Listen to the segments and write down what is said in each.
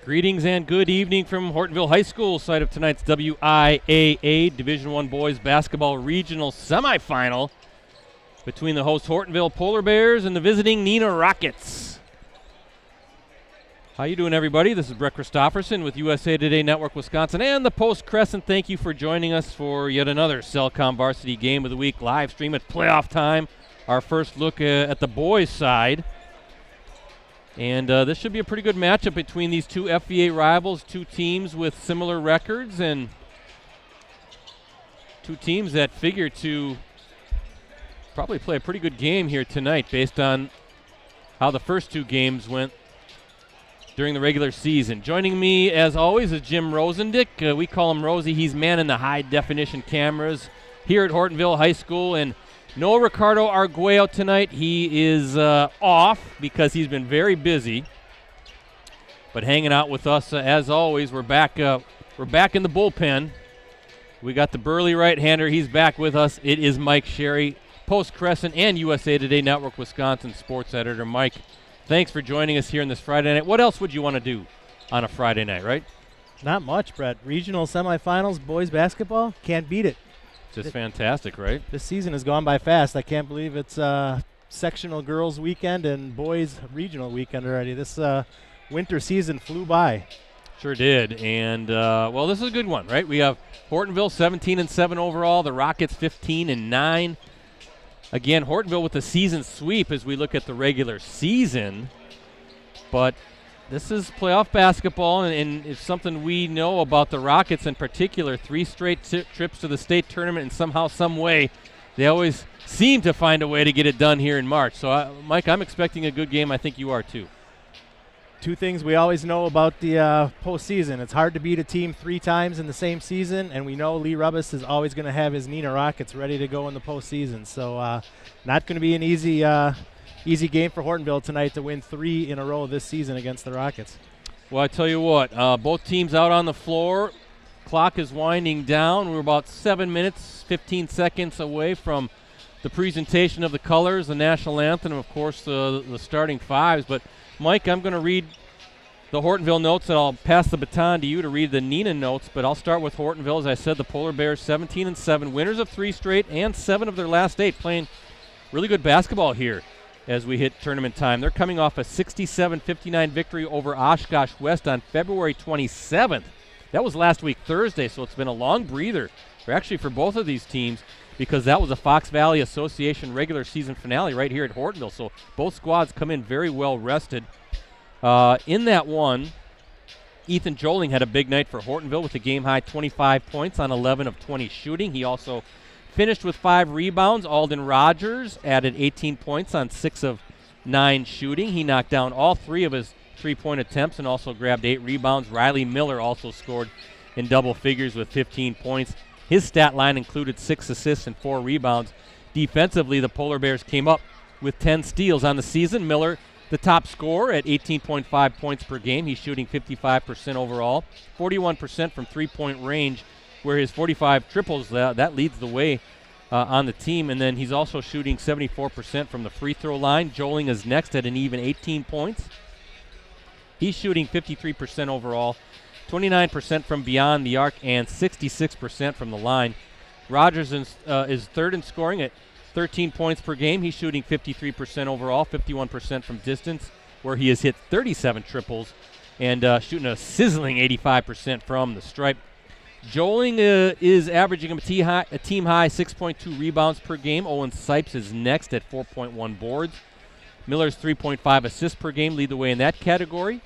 Greetings and good evening from Hortonville High School, site of tonight's WIAA Division I Boys Basketball Regional Semifinal between the host Hortonville Polar Bears and the visiting Neenah Rockets. How you doing, everybody? This is Brett Christopherson with USA Today Network Wisconsin and the Post Crescent. Thank you for joining us for yet another Cellcom Varsity Game of the Week live stream at playoff time. Our first look at the boys' side. And this should be a pretty good matchup between these two FVA rivals, two teams with similar records and two teams that figure to probably play a pretty good game here tonight based on how the first two games went during the regular season. Joining me, as always, is Jim Rosandick. We call him Rosie. He's manning the high-definition cameras here at Hortonville High School. And no Ricardo Arguello tonight. He is off because he's been very busy. But hanging out with us, as always, we're back in the bullpen. We got the burly right-hander. He's back with us. It is Mike Sherry, Post Crescent and USA Today Network Wisconsin sports editor. Mike, thanks for joining us here on this Friday night. What else would you want to do on a Friday night, right? Not much, Brett. Regional semifinals, boys basketball, can't beat it. Just fantastic, right? This season has gone by fast. I can't believe it's sectional girls weekend and boys regional weekend already. This winter season flew by. Sure did. And, well, this is a good one, right? We have Hortonville 17-7 overall, the Rockets 15-9. Again, Hortonville with the season sweep as we look at the regular season. But this is playoff basketball, and it's something we know about the Rockets in particular. 3 straight trips to the state tournament, and somehow, some way, they always seem to find a way to get it done here in March. So, Mike, I'm expecting a good game. I think you are too. Two things we always know about the postseason. It's hard to beat a team 3 times in the same season, and we know Lee Rubbis is always going to have his Neenah Rockets ready to go in the postseason. So not going to be an easy game for Hortonville tonight to win 3 in a row this season against the Rockets. Well, I tell you what, both teams out on the floor. Clock is winding down. We're about 7 minutes, 15 seconds away from the presentation of the colors, the national anthem, and, of course, the starting fives. But, Mike, I'm going to read the Hortonville notes, and I'll pass the baton to you to read the Neenah notes. But I'll start with Hortonville. As I said, the Polar Bears 17-7, winners of 3 straight and 7 of their last 8, playing really good basketball here as we hit tournament time. They're coming off a 67-59 victory over Oshkosh West on February 27th. That was last week Thursday, so it's been a long breather, for both of these teams, because that was a Fox Valley Association regular season finale right here at Hortonville. So both squads come in very well rested. In that one, Ethan Joling had a big night for Hortonville with a game-high 25 points on 11 of 20 shooting. He also finished with 5 rebounds. Alden Rogers added 18 points on 6 of 9 shooting. He knocked down all 3 of his 3-point attempts and also grabbed 8 rebounds. Riley Miller also scored in double figures with 15 points. His stat line included 6 assists and 4 rebounds. Defensively, the Polar Bears came up with 10 steals on the season. Miller, the top scorer at 18.5 points per game. He's shooting 55% overall, 41% from 3-point range, where his 45 triples, that leads the way on the team. And then he's also shooting 74% from the free throw line. Joling is next at an even 18 points. He's shooting 53% overall, 29% from beyond the arc, and 66% from the line. Rogers is third in scoring at 13 points per game. He's shooting 53% overall, 51% from distance, where he has hit 37 triples and shooting a sizzling 85% from the stripe. Joling is averaging a team-high 6.2 rebounds per game. Owen Sipes is next at 4.1 boards. Miller's 3.5 assists per game lead the way in that category.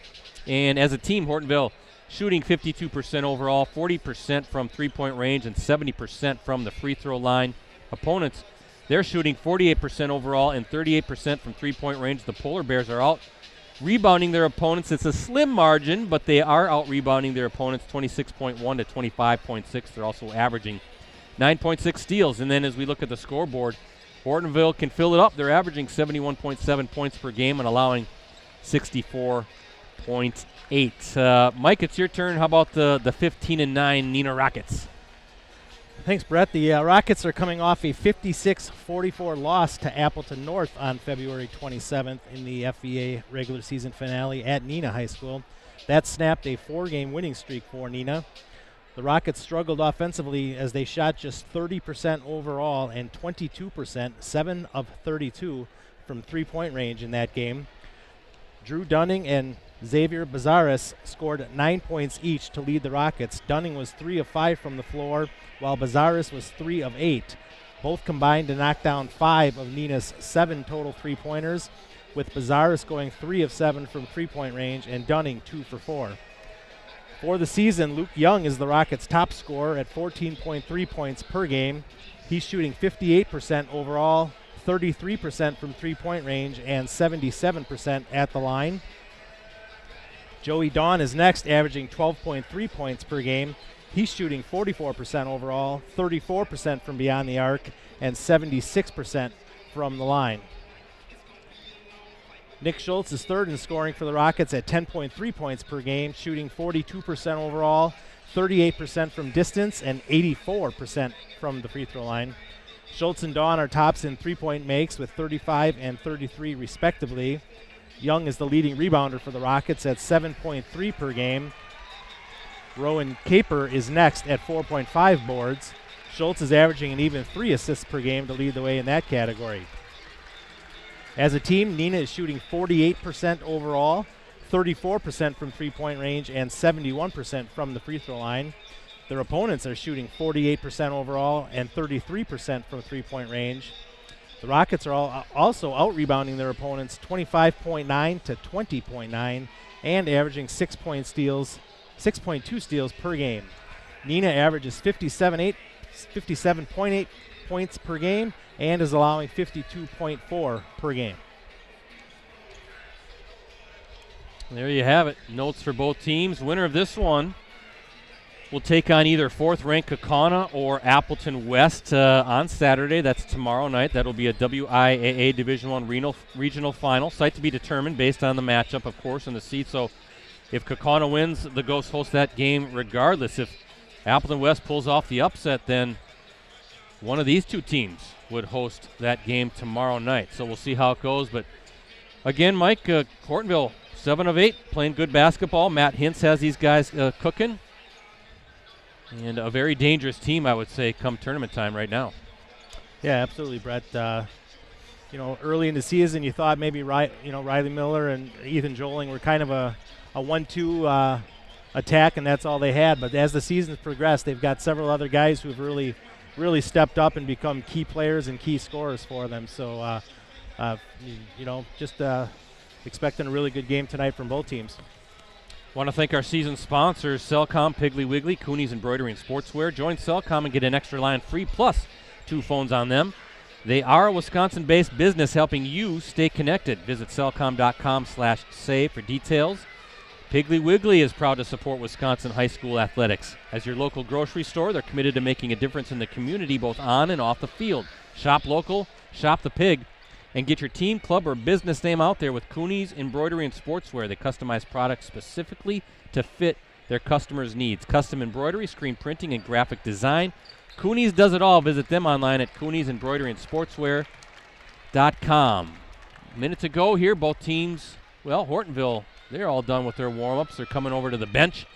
And as a team, Hortonville shooting 52% overall, 40% from 3-point range, and 70% from the free throw line. Opponents, they're shooting 48% overall and 38% from 3-point range. The Polar Bears are out rebounding their opponents. It's a slim margin, but they are out rebounding their opponents 26.1 to 25.6. They're also averaging 9.6 steals. And then as we look at the scoreboard, Hortonville can fill it up. They're averaging 71.7 points per game and allowing 64.8. Mike, it's your turn. How about the 15-9 Neenah Rockets? Thanks, Brett. The Rockets are coming off a 56-44 loss to Appleton North on February 27th in the FVA regular season finale at Neenah High School. That snapped a 4-game winning streak for Neenah. The Rockets struggled offensively as they shot just 30% overall and 22%, 7 of 32, from three-point range in that game. Drew Dunning and Xavier Bazaris scored 9 points each to lead the Rockets. Dunning was 3 of 5 from the floor, while Bazaris was 3 of 8. Both combined to knock down 5 of Neenah's 7 total three-pointers, with Bazaris going 3 of 7 from three-point range and Dunning 2 for 4. For the season, Luke Young is the Rockets' top scorer at 14.3 points per game. He's shooting 58% overall, 33% from three-point range, and 77% at the line. Joey Dawn is next, averaging 12.3 points per game. He's shooting 44% overall, 34% from beyond the arc, and 76% from the line. Nick Schultz is third in scoring for the Rockets at 10.3 points per game, shooting 42% overall, 38% from distance, and 84% from the free throw line. Schultz and Dawn are tops in three-point makes with 35 and 33 respectively. Young is the leading rebounder for the Rockets at 7.3 per game. Rowan Caper is next at 4.5 boards. Schultz is averaging an even 3 assists per game to lead the way in that category. As a team, Neenah is shooting 48% overall, 34% from three-point range, and 71% from the free throw line. Their opponents are shooting 48% overall and 33% from three-point range. The Rockets are also out-rebounding their opponents 25.9 to 20.9 and averaging 6.2 steals per game. Neenah averages 57.8 points per game and is allowing 52.4 per game. There you have it. Notes for both teams. Winner of this one will take on either fourth-ranked Kaukauna or Appleton West on Saturday. That's tomorrow night. That'll be a WIAA Division I regional final. Site to be determined based on the matchup, of course, and the seed. So if Kaukauna wins, the Ghosts host that game regardless. If Appleton West pulls off the upset, then one of these two teams would host that game tomorrow night. So we'll see how it goes. But again, Mike, Hortonville, 7 of 8, playing good basketball. Matt Hintz has these guys cooking. And a very dangerous team, I would say, come tournament time right now. Yeah, absolutely, Brett. Early in the season, you thought maybe Riley Miller and Ethan Joling were kind of a 1-2 attack, and that's all they had. But as the season's progressed, they've got several other guys who've really stepped up and become key players and key scorers for them. So, expecting a really good game tonight from both teams. Want to thank our season sponsors, Cellcom, Piggly Wiggly, Cooney's Embroidery and Sportswear. Join Cellcom and get an extra line free plus 2 phones on them. They are a Wisconsin-based business helping you stay connected. Visit cellcom.com/save for details. Piggly Wiggly is proud to support Wisconsin high school athletics. As your local grocery store, they're committed to making a difference in the community both on and off the field. Shop local, shop the pig, and get your team, club, or business name out there with Cooney's Embroidery and Sportswear. They customize products specifically to fit their customers' needs. Custom embroidery, screen printing, and graphic design. Cooney's does it all. Visit them online at Cooney'sEmbroideryandSportswear.com. Minute to go here. Both teams, Hortonville, they're all done with their warm-ups. They're coming over to the bench.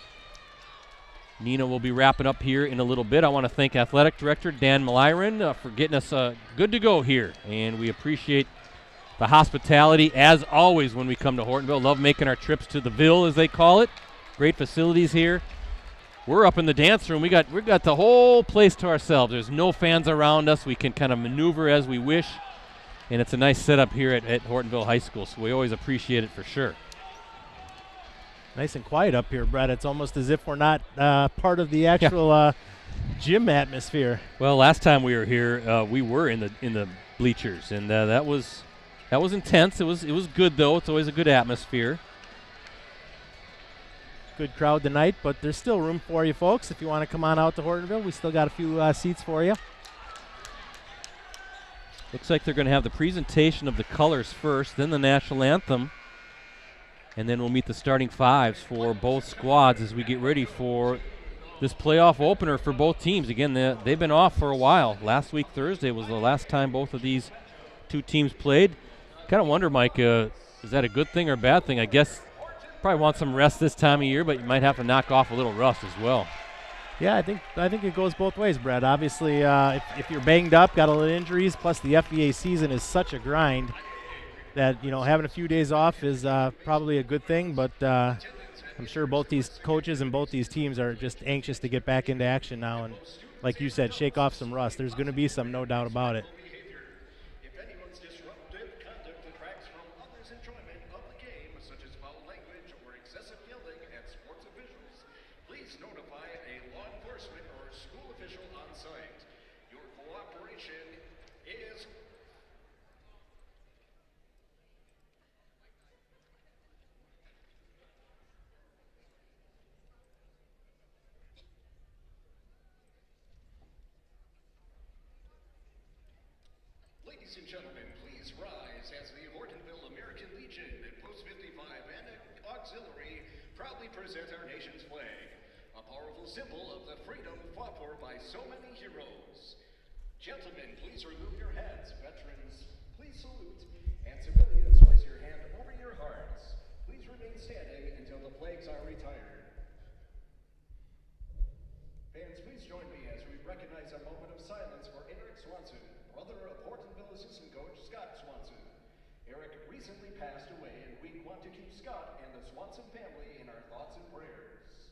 Neenah will be wrapping up here in a little bit. I want to thank Athletic Director Dan Maliron for getting us good to go here. And we appreciate the hospitality, as always, when we come to Hortonville. Love making our trips to the Ville, as they call it. Great facilities here. We're up in the dance room. We've got the whole place to ourselves. There's no fans around us. We can kind of maneuver as we wish. And it's a nice setup here at Hortonville High School, so we always appreciate it for sure. Nice and quiet up here, Brett. It's almost as if we're not part of the actual gym atmosphere. Well, last time we were here, we were in the bleachers, and that was intense. It was good though. It's always a good atmosphere. Good crowd tonight, but there's still room for you folks if you want to come on out to Hortonville. We still got a few seats for you. Looks like they're going to have the presentation of the colors first, then the national anthem. And then we'll meet the starting fives for both squads as we get ready for this playoff opener for both teams. Again, they've been off for a while. Last week, Thursday, was the last time both of these two teams played. Kind of wonder, Mike, is that a good thing or a bad thing? I guess probably want some rest this time of year, but you might have to knock off a little rust as well. Yeah, I think it goes both ways, Brett. Obviously, if you're banged up, got a little injuries, plus the FBA season is such a grind that, you know, having a few days off is probably a good thing. But I'm sure both these coaches and both these teams are just anxious to get back into action now and, like you said, shake off some rust. There's going to be some, no doubt about it. Ladies and gentlemen, please rise as the Hortonville American Legion and Post 55 and Auxiliary proudly present our nation's flag, a powerful symbol of the freedom fought for by so many heroes. Gentlemen, please remove your hats. Veterans, please salute. And civilians, place your hand over your hearts. Please remain standing until the flags are retired. Fans, please join me as we recognize a moment of silence for Eric Swanson, brother of Hortonville assistant coach Scott Swanson. Eric recently passed away, and we want to keep Scott and the Swanson family in our thoughts and prayers.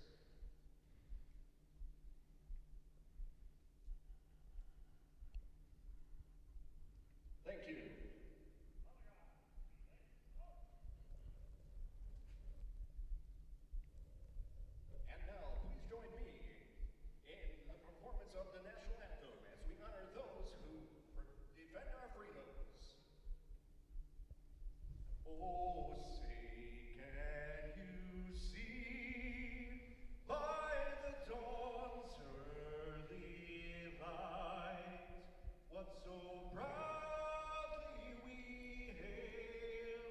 Thank you. And now, please join me in the performance of the national anthem as we honor those who defend our freedoms. Oh, say, can you see by the dawn's early light what so proudly we hail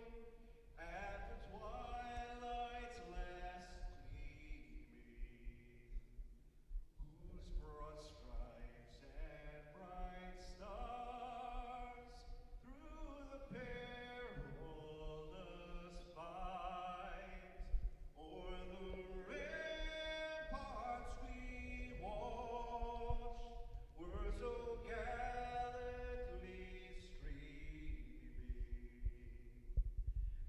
at the twilight's last gleaming, whose broad stripes and bright stars through the perilous fight o'er the ramparts we watched were so gallantly streaming,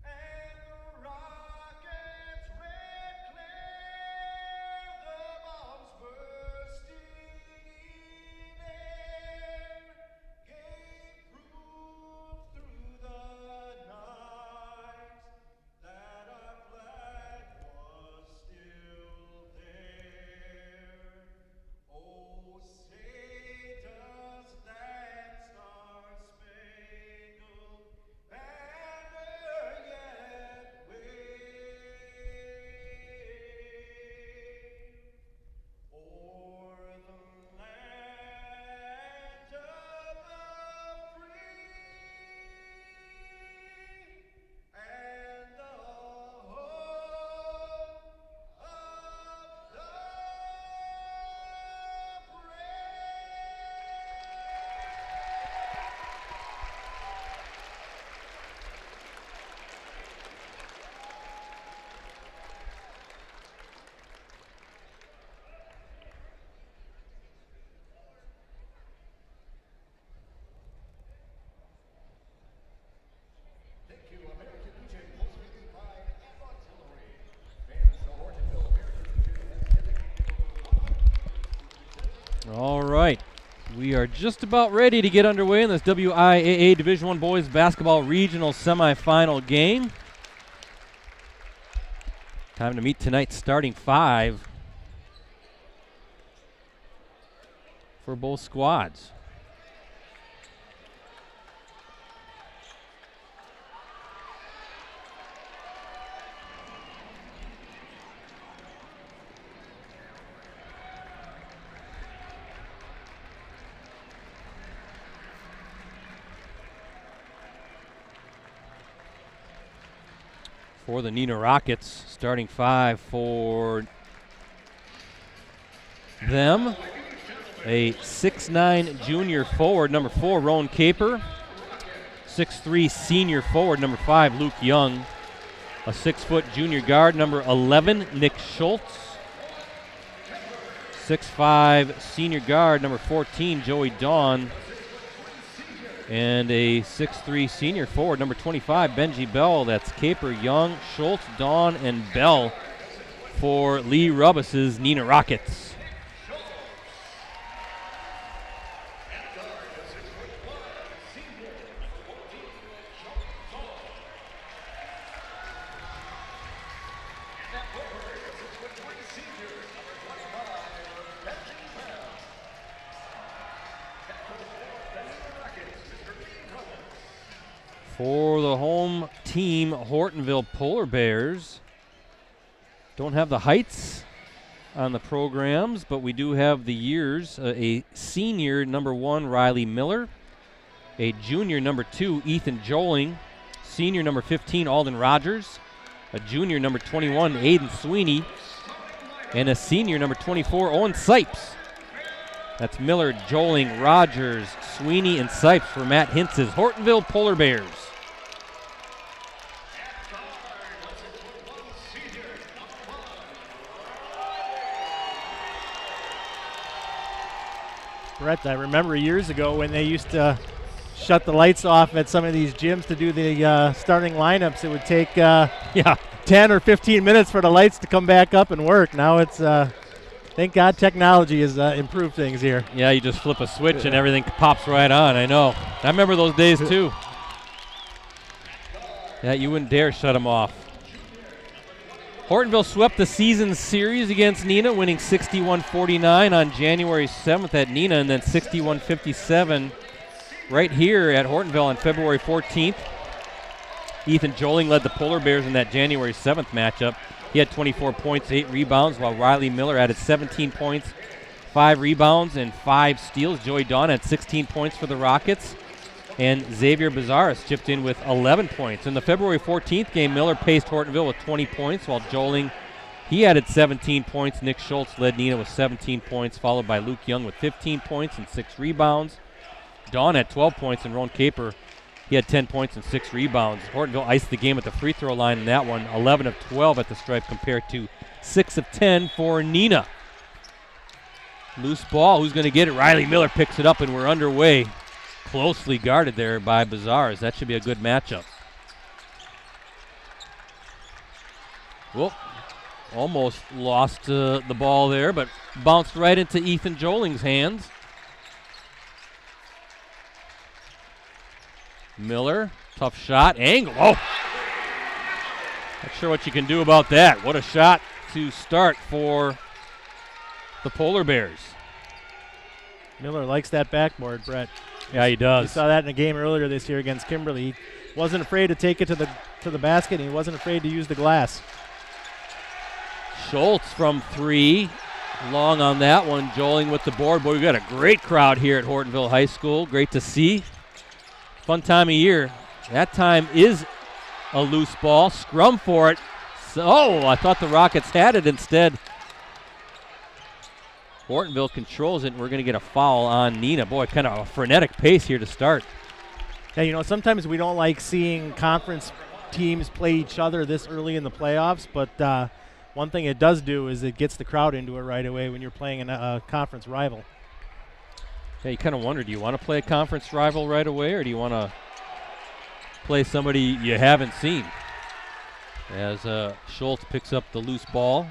and the rocket's red glare, the bombs bursting in air, gave proof through the night that our flag was still there. Oh, say does that star-spangled banner yet wave o'er the land of the free and the home of the Thank you, American Legion, Post 55 and Auxiliary. Fans, the Hortonville American Legion has dedicated All right. We are just about ready to get underway in this WIAA Division I Boys Basketball Regional Semifinal game. Time to meet tonight's starting five for both squads. For the Neenah Rockets, starting five for them. A 6'9" junior forward, number 4, Roan Caper. 6'3" senior forward, number 5, Luke Young. A 6-foot junior guard, number 11, Nick Schultz. 6'5" senior guard, number 14, Joey Dawn. And a 6'3" senior forward, number 25, Benji Bell. That's Caper, Young, Schultz, Dawn, and Bell for Lee Rubbis's Neenah Rockets. For the home team, Hortonville Polar Bears. Don't have the heights on the programs, but we do have the years. A senior, number 1, Riley Miller. A junior, number 2, Ethan Joling. Senior, number 15, Alden Rogers. A junior, number 21, Aiden Sweeney. And a senior, number 24, Owen Sipes. That's Miller, Joling, Rogers, Sweeney, and Sipes for Matt Hintz's Hortonville Polar Bears. Brett, I remember years ago when they used to shut the lights off at some of these gyms to do the starting lineups. It would take 10 or 15 minutes for the lights to come back up and work. Now it's, thank God technology has improved things here. Yeah, you just flip a switch and everything pops right on. I know. I remember those days too. Yeah, you wouldn't dare shut them off. Hortonville swept the season series against Neenah, winning 61-49 on January 7th at Neenah, and then 61-57 right here at Hortonville on February 14th. Ethan Joling led the Polar Bears in that January 7th matchup. He had 24 points, 8 rebounds, while Riley Miller added 17 points, 5 rebounds, and 5 steals. Joey Dawn had 16 points for the Rockets. And Xavier Bazaris chipped in with 11 points. In the February 14th game, Miller paced Hortonville with 20 points, while Joling, he added 17 points. Nick Schultz led Neenah with 17 points, followed by Luke Young with 15 points and 6 rebounds. Dawn had 12 points, and Roan Caper, he had 10 points and 6 rebounds. Hortonville iced the game at the free throw line in that one, 11 of 12 at the stripe compared to 6 of 10 for Neenah. Loose ball, who's going to get it? Riley Miller picks it up, and we're underway. Closely guarded there by Bazaars. That should be a good matchup. Whoop. Almost lost the ball there, but bounced right into Ethan Joling's hands. Miller, tough shot, angle. Oh! Not sure what you can do about that. What a shot to start for the Polar Bears. Miller likes that backboard, Brett. Yeah, he does. You saw that in a game earlier this year against Kimberly. He wasn't afraid to take it to the basket, and he wasn't afraid to use the glass. Schultz from 3. Long on that one. Joling with the board. Boy, we've got a great crowd here at Hortonville High School. Great to see. Fun time of year. That time is a loose ball. Scrum for it. So, I thought the Rockets had it instead. Hortonville controls it, and we're going to get a foul on Neenah. Boy, kind of a frenetic pace here to start. Yeah, you know, sometimes we don't like seeing conference teams play each other this early in the playoffs, but one thing it does do is it gets the crowd into it right away when you're playing a conference rival. Yeah, you kind of wonder, do you want to play a conference rival right away, or do you want to play somebody you haven't seen? As Schultz picks up the loose ball.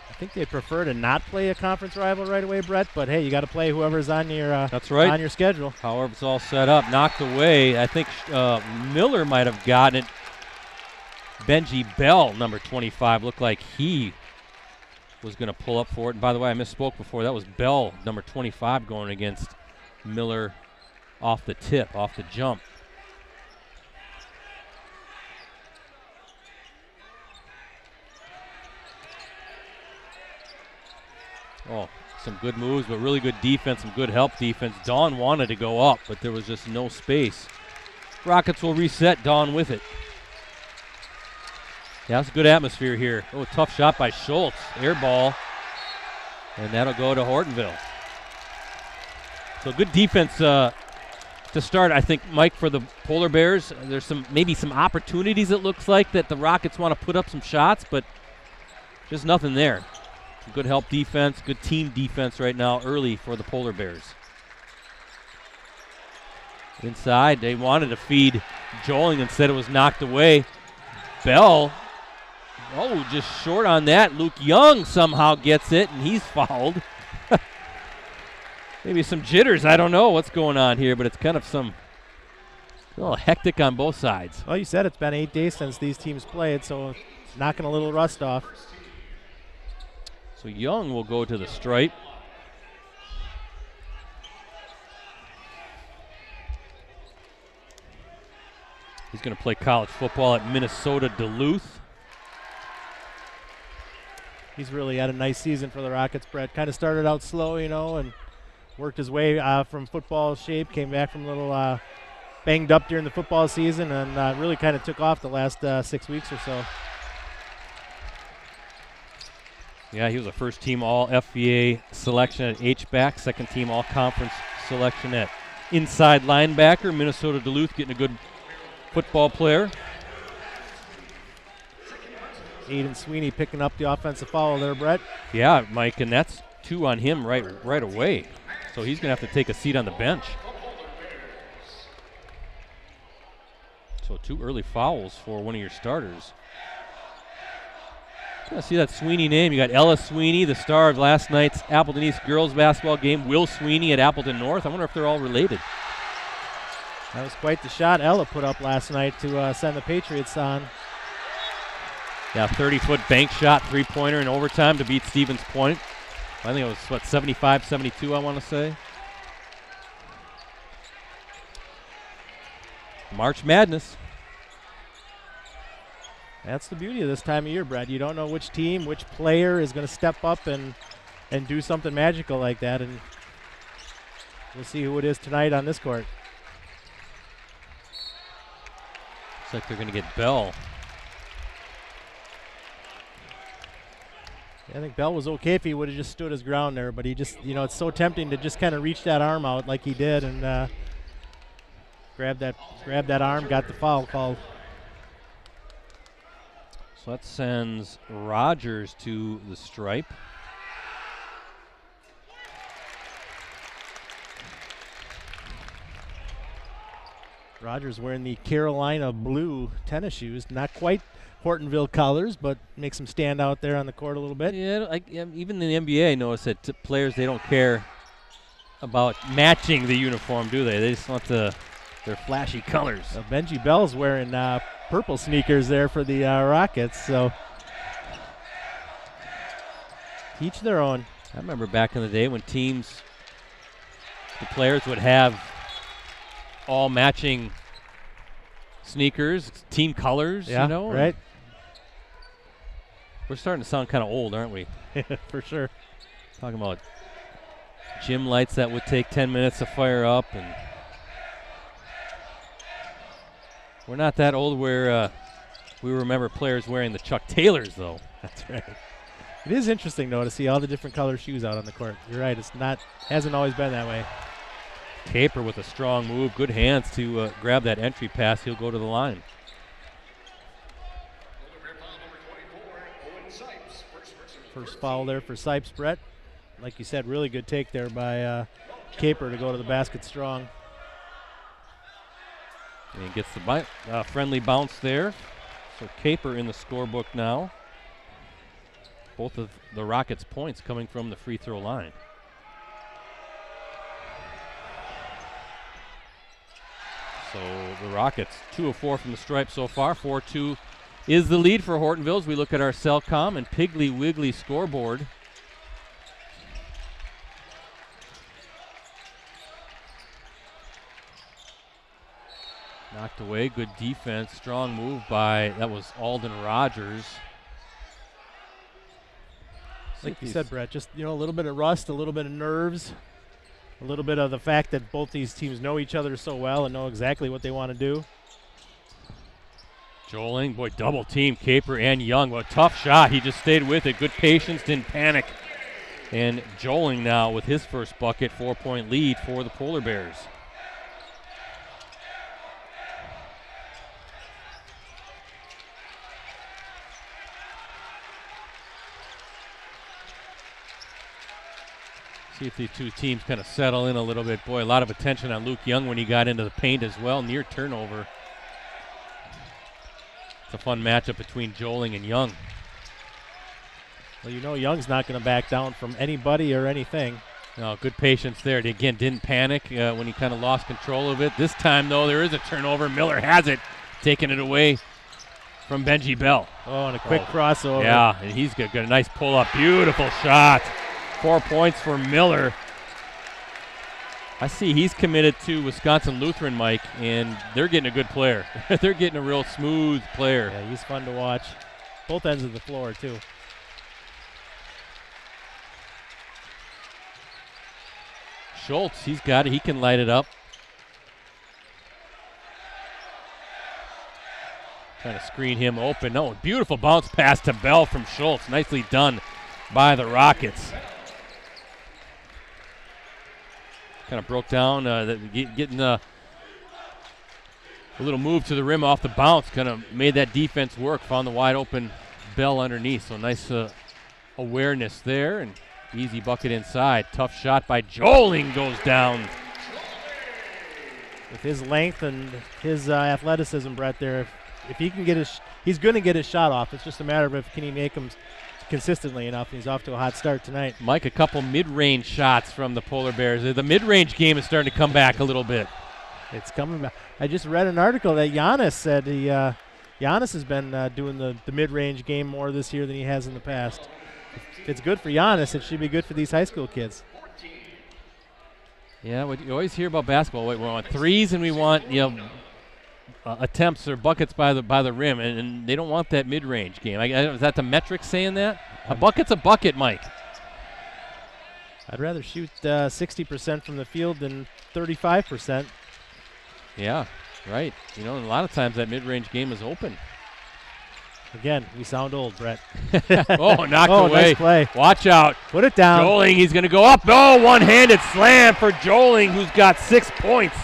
I think they prefer to not play a conference rival right away, Brett, but hey, you got to play whoever's on your That's right. on your schedule. However, it's all set up, knocked away. I think Miller might have gotten it. Benji Bell, number 25, looked like he was going to pull up for it. And by the way, I misspoke before. That was Bell, number 25, going against Miller off the tip, off the jump. Oh, some good moves, but really good defense, some good help defense. Dawn wanted to go up, but there was just no space. Rockets will reset. Dawn with it. Yeah, it's a good atmosphere here. Oh, tough shot by Schultz. Air ball. And that'll go to Hortonville. So good defense to start, I think, Mike, for the Polar Bears. There's maybe some opportunities, it looks like, that the Rockets want to put up some shots, but just nothing there. Good help defense, good team defense right now early for the Polar Bears. Inside, they wanted to feed Joling. Instead, it was knocked away. Bell, just short on that. Luke Young somehow gets it, and he's fouled. Maybe some jitters. I don't know what's going on here, but it's kind of a little hectic on both sides. Well, you said it's been 8 days since these teams played, so it's knocking a little rust off. So Young will go to the stripe. He's going to play college football at Minnesota Duluth. He's really had a nice season for the Rockets, Brett. Kind of started out slow, and worked his way from football shape, came back from a little banged up during the football season, and really kind of took off the last 6 weeks or so. Yeah, he was a first-team All-FBA selection at H-back, second-team All-Conference selection at inside linebacker. Minnesota Duluth getting a good football player. Aiden Sweeney picking up the offensive foul there, Brett. Yeah, Mike, and that's 2 on him right away. So he's going to have to take a seat on the bench. So 2 early fouls for one of your starters. See that Sweeney name. You got Ella Sweeney, the star of last night's Appleton East girls basketball game. Will Sweeney at Appleton North. I wonder if they're all related. That was quite the shot Ella put up last night to send the Patriots on. Yeah, 30-foot bank shot, three-pointer in overtime to beat Stevens Point. I think it was, 75-72, I want to say. March Madness. That's the beauty of this time of year, Brad. You don't know which team, which player is going to step up and do something magical like that, and we'll see who it is tonight on this court. Looks like they're going to get Bell. I think Bell was okay if he would have just stood his ground there, but he just, it's so tempting to just kind of reach that arm out like he did and grab that arm, got the foul called. So that sends Rogers to the stripe. Rogers wearing the Carolina blue tennis shoes, not quite Hortonville colors, but makes them stand out there on the court a little bit. Yeah, even in the NBA, I notice that players, they don't care about matching the uniform, do they? They just want their flashy colors. Benji Bell's wearing purple sneakers there for the Rockets, so each their own. I remember back in the day when the players would have all matching sneakers, team colors, yeah, right. We're starting to sound kind of old, aren't we? For sure. Talking about gym lights that would take 10 minutes to fire up, and we're not that old where we remember players wearing the Chuck Taylors, though. That's right. It is interesting, though, to see all the different color shoes out on the court. You're right. Hasn't always been that way. Caper with a strong move. Good hands to grab that entry pass. He'll go to the line. First foul there for Sipes, Brett. Like you said, really good take there by Caper to go to the basket strong. And he gets the friendly bounce there. So Caper in the scorebook now. Both of the Rockets' points coming from the free throw line. So the Rockets 2 of 4 from the stripe so far. 4-2 is the lead for Hortonville as we look at our Cellcom and Piggly Wiggly scoreboard. Knocked away, good defense, strong move that was Alden Rogers. Like you said, Brett, just a little bit of rust, a little bit of nerves, a little bit of the fact that both these teams know each other so well and know exactly what they want to do. Joling, boy, double team, Caper and Young. What a tough shot. He just stayed with it. Good patience, didn't panic. And Joling now with his first bucket, 4-point lead for the Polar Bears. See if these two teams kind of settle in a little bit. Boy, a lot of attention on Luke Young when he got into the paint as well, near turnover. It's a fun matchup between Joling and Young. Well, you know Young's not going to back down from anybody or anything. No, good patience there. Again, didn't panic when he kind of lost control of it. This time, though, there is a turnover. Miller has it, taking it away from Benji Bell. Oh, and a quick crossover. Yeah, and he's got a nice pull-up. Beautiful shot. 4 points for Miller. I see he's committed to Wisconsin Lutheran, Mike, and they're getting a good player. They're getting a real smooth player. Yeah, he's fun to watch. Both ends of the floor, too. Schultz, he's got it. He can light it up. Trying to screen him open. No, beautiful bounce pass to Bell from Schultz. Nicely done by the Rockets. Kind of broke down, getting a little move to the rim off the bounce. Kind of made that defense work. Found the wide open Bell underneath. So nice awareness there, and easy bucket inside. Tough shot by Joling, goes down. With his length and his athleticism, Brett, there, if he can get he's going to get his shot off. It's just a matter of can he make them consistently enough, and he's off to a hot start tonight. Mike, a couple mid-range shots from the Polar Bears. The mid-range game is starting to come back a little bit. It's coming back. I just read an article that Giannis said Giannis has been doing the mid-range game more this year than he has in the past. If it's good for Giannis, it should be good for these high school kids. Yeah, what you always hear about basketball, we want threes and we want attempts or buckets by the rim, and they don't want that mid-range game. Is that the metrics saying that? A bucket's a bucket, Mike. I'd rather shoot 60% from the field than 35%. Yeah, right. You know, and a lot of times that mid-range game is open. Again, we sound old, Brett. Oh, knocked away. Nice play. Watch out. Put it down. Joling, he's going to go up. Oh, one-handed slam for Joling, who's got 6 points.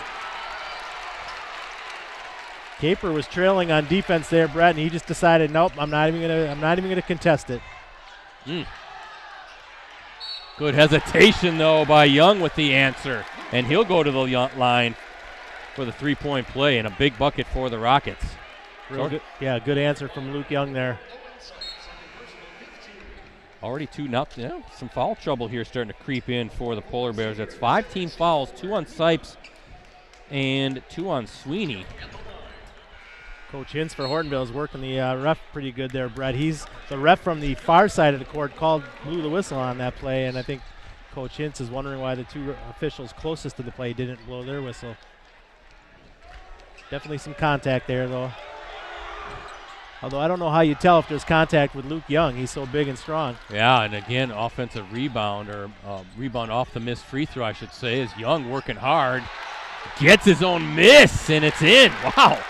Caper was trailing on defense there, Brett, and he just decided, nope, I'm not even gonna contest it. Good hesitation though by Young with the answer, and he'll go to the line for the 3-point play and a big bucket for the Rockets. Good, yeah, good answer from Luke Young there. Already 2-0. Some foul trouble here starting to creep in for the Polar Bears. That's 5 team fouls, 2 on Sipes and 2 on Sweeney. Coach Hintz for Hortonville is working the ref pretty good there, Brett. He's the ref from the far side of the court blew the whistle on that play, and I think Coach Hintz is wondering why the 2 officials closest to the play didn't blow their whistle. Definitely some contact there, though. Although I don't know how you tell if there's contact with Luke Young. He's so big and strong. Yeah, and again, offensive rebound, or rebound off the missed free throw, I should say, is Young working hard. Gets his own miss, and it's in. Wow.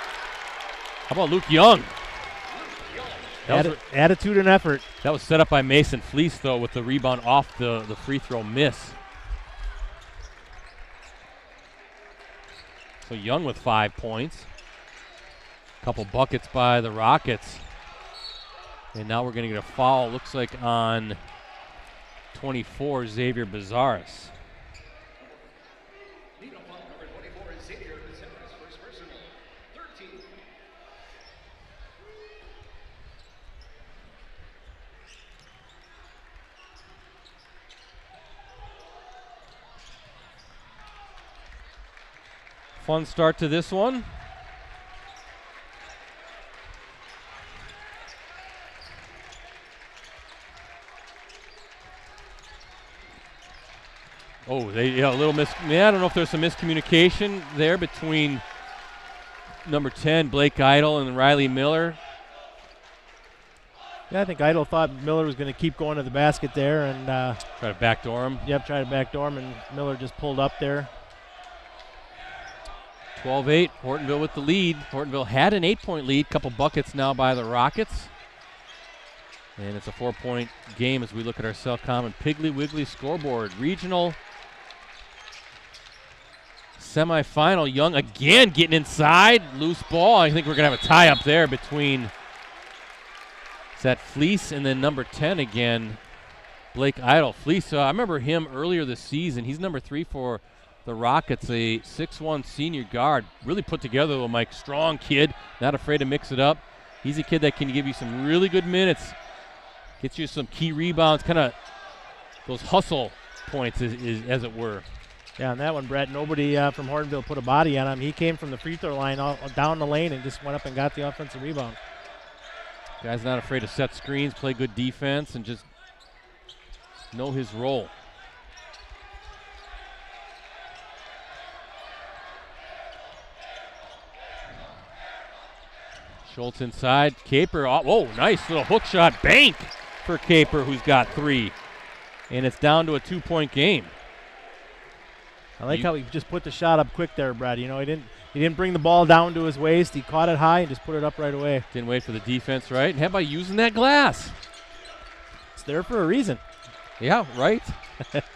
How about Luke Young? Attitude and effort. That was set up by Mason Fleece, though, with the rebound off the free throw miss. So Young with 5 points. Couple buckets by the Rockets. And now we're going to get a foul, looks like on 24, Xavier Bazaris. Fun start to this one. Oh, a little I don't know if there's some miscommunication there between number 10, Blake Idle, and Riley Miller. Yeah, I think Idle thought Miller was going to keep going to the basket there and try to backdoor him. Yep, try to backdoor him, and Miller just pulled up there. 12-8, Hortonville with the lead. Hortonville had an 8-point lead, couple buckets now by the Rockets. And it's a 4-point game as we look at our Cellcom Piggly Wiggly scoreboard. Regional semifinal, Young again getting inside, loose ball. I think we're going to have a tie up there between, is that Fleece and then number 10 again, Blake Idle. Fleece, I remember him earlier this season. He's number 3 for the Rockets, a 6'1" senior guard. Really put together, though, Mike. Strong kid, not afraid to mix it up. He's a kid that can give you some really good minutes, gets you some key rebounds, kind of those hustle points, as it were. Yeah, on that one, Brett, nobody from Hortonville put a body on him. He came from the free throw line down the lane and just went up and got the offensive rebound. Guy's not afraid to set screens, play good defense, and just know his role. Schultz inside, Caper, oh, nice little hook shot, bank for Caper, who's got 3. And it's down to a 2-point game. I like how he just put the shot up quick there, Brad. You know, he didn't bring the ball down to his waist. He caught it high and just put it up right away. Didn't wait for the defense, right? And how about using that glass? It's there for a reason. Yeah, right? That's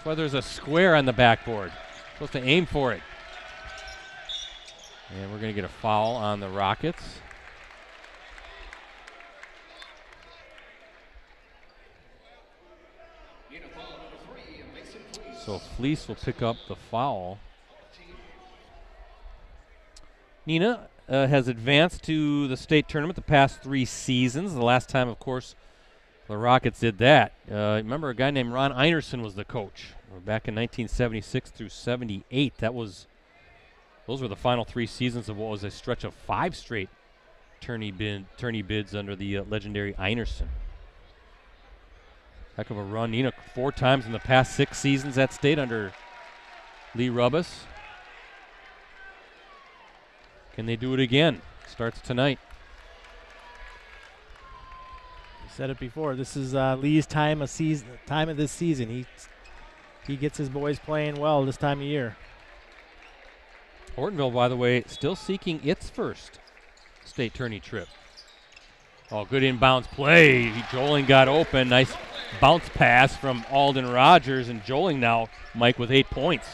why there's a square on the backboard. Supposed to aim for it. And we're going to get a foul on the Rockets. So Fleece will pick up the foul. Neenah has advanced to the state tournament the past 3 seasons. The last time, of course, the Rockets did that. Remember a guy named Ron Einerson was the coach back in 1976 through 78. Those were the final 3 seasons of what was a stretch of 5 straight tourney bids under the legendary Einerson. Heck of a run. Neenah 4 times in the past 6 seasons at state under Lee Rubbis. Can they do it again? Starts tonight. We said it before. This is Lee's time of this season. He gets his boys playing well this time of year. Hortonville, by the way, still seeking its first state tourney trip. Oh, good inbounds play. Joling got open. Nice bounce pass from Alden Rogers, and Joling now, Mike, with 8 points.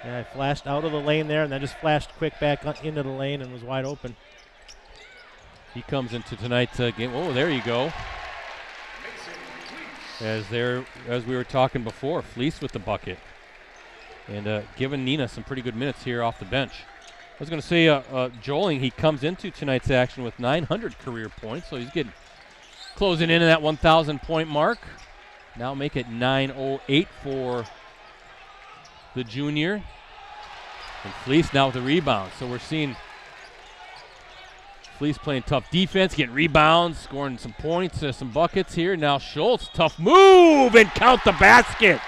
Yeah, I flashed out of the lane there and then just flashed quick back into the lane and was wide open. He comes into tonight's game. Oh, there you go. As we were talking before, Fleece with the bucket. And giving Neenah some pretty good minutes here off the bench. I was going to say, Joling, he comes into tonight's action with 900 career points, so he's closing in at that 1,000-point mark. Now make it 908 for the junior. And Fleece now with the rebound. So we're seeing Fleece playing tough defense, getting rebounds, scoring some points, some buckets here. Now Schultz, tough move, and count the basket.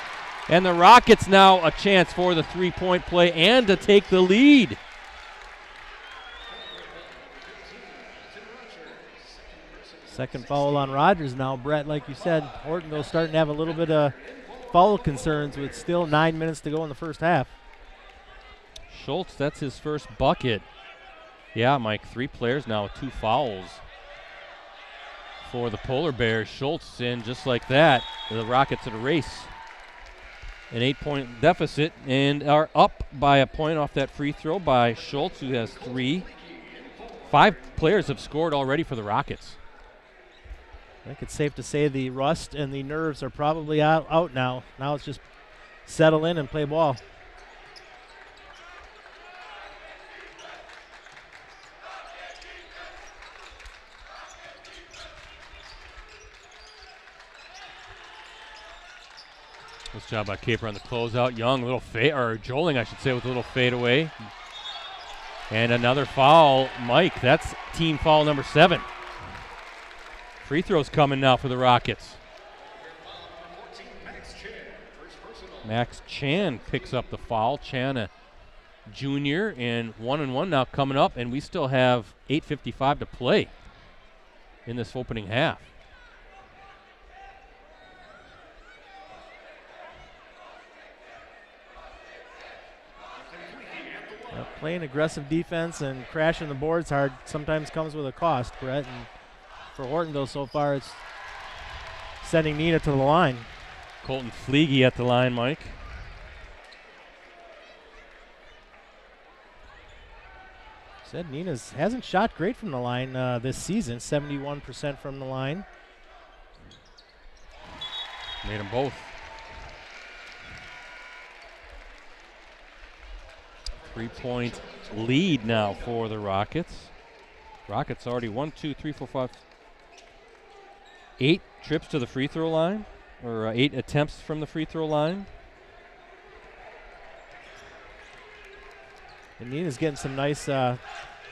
And the Rockets now a chance for the 3-point play and to take the lead. Second foul on Rogers now, Brett. Like you said, Hortonville starting to have a little bit of foul concerns with still 9 minutes to go in the first half. Schultz, that's his first bucket. Yeah, Mike, 3 players now with 2 fouls for the Polar Bears. Schultz in just like that. The Rockets at a race. An 8-point deficit and are up by a point off that free throw by Schultz, who has 3. 5 players have scored already for the Rockets. I think it's safe to say the rust and the nerves are probably out now. Now it's just settle in and play ball. Nice job by Caper on the closeout. Young, little fade, or Joling, I should say, with a little fade away. And another foul, Mike. That's team foul number 7. Free throws coming now for the Rockets. Max Chan picks up the foul. Chan, a junior, and 1-1 now coming up, and we still have 8:55 to play in this opening half. Playing aggressive defense and crashing the boards hard sometimes comes with a cost, Brett. And for Hortonville so far, it's sending Neenah to the line. Colton Fleege at the line, Mike. Said Neenah hasn't shot great from the line this season, 71% from the line. Made them both. 3-point lead now for the Rockets. Rockets already 8 trips to the free throw line, or 8 attempts from the free throw line. And Neenah's getting some nice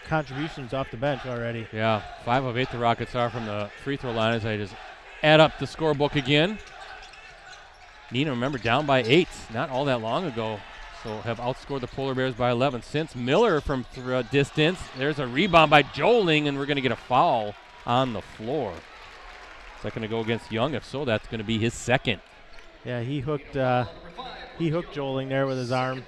contributions off the bench already. Yeah, 5 of 8 the Rockets are from the free throw line as I just add up the scorebook again. Neenah, remember, down by 8 not all that long ago. So have outscored the Polar Bears by 11 since. Miller from distance. There's a rebound by Joling, and we're going to get a foul on the floor. Is that going to go against Young? If so, that's going to be his second. Yeah, he hooked Joling there with his arm.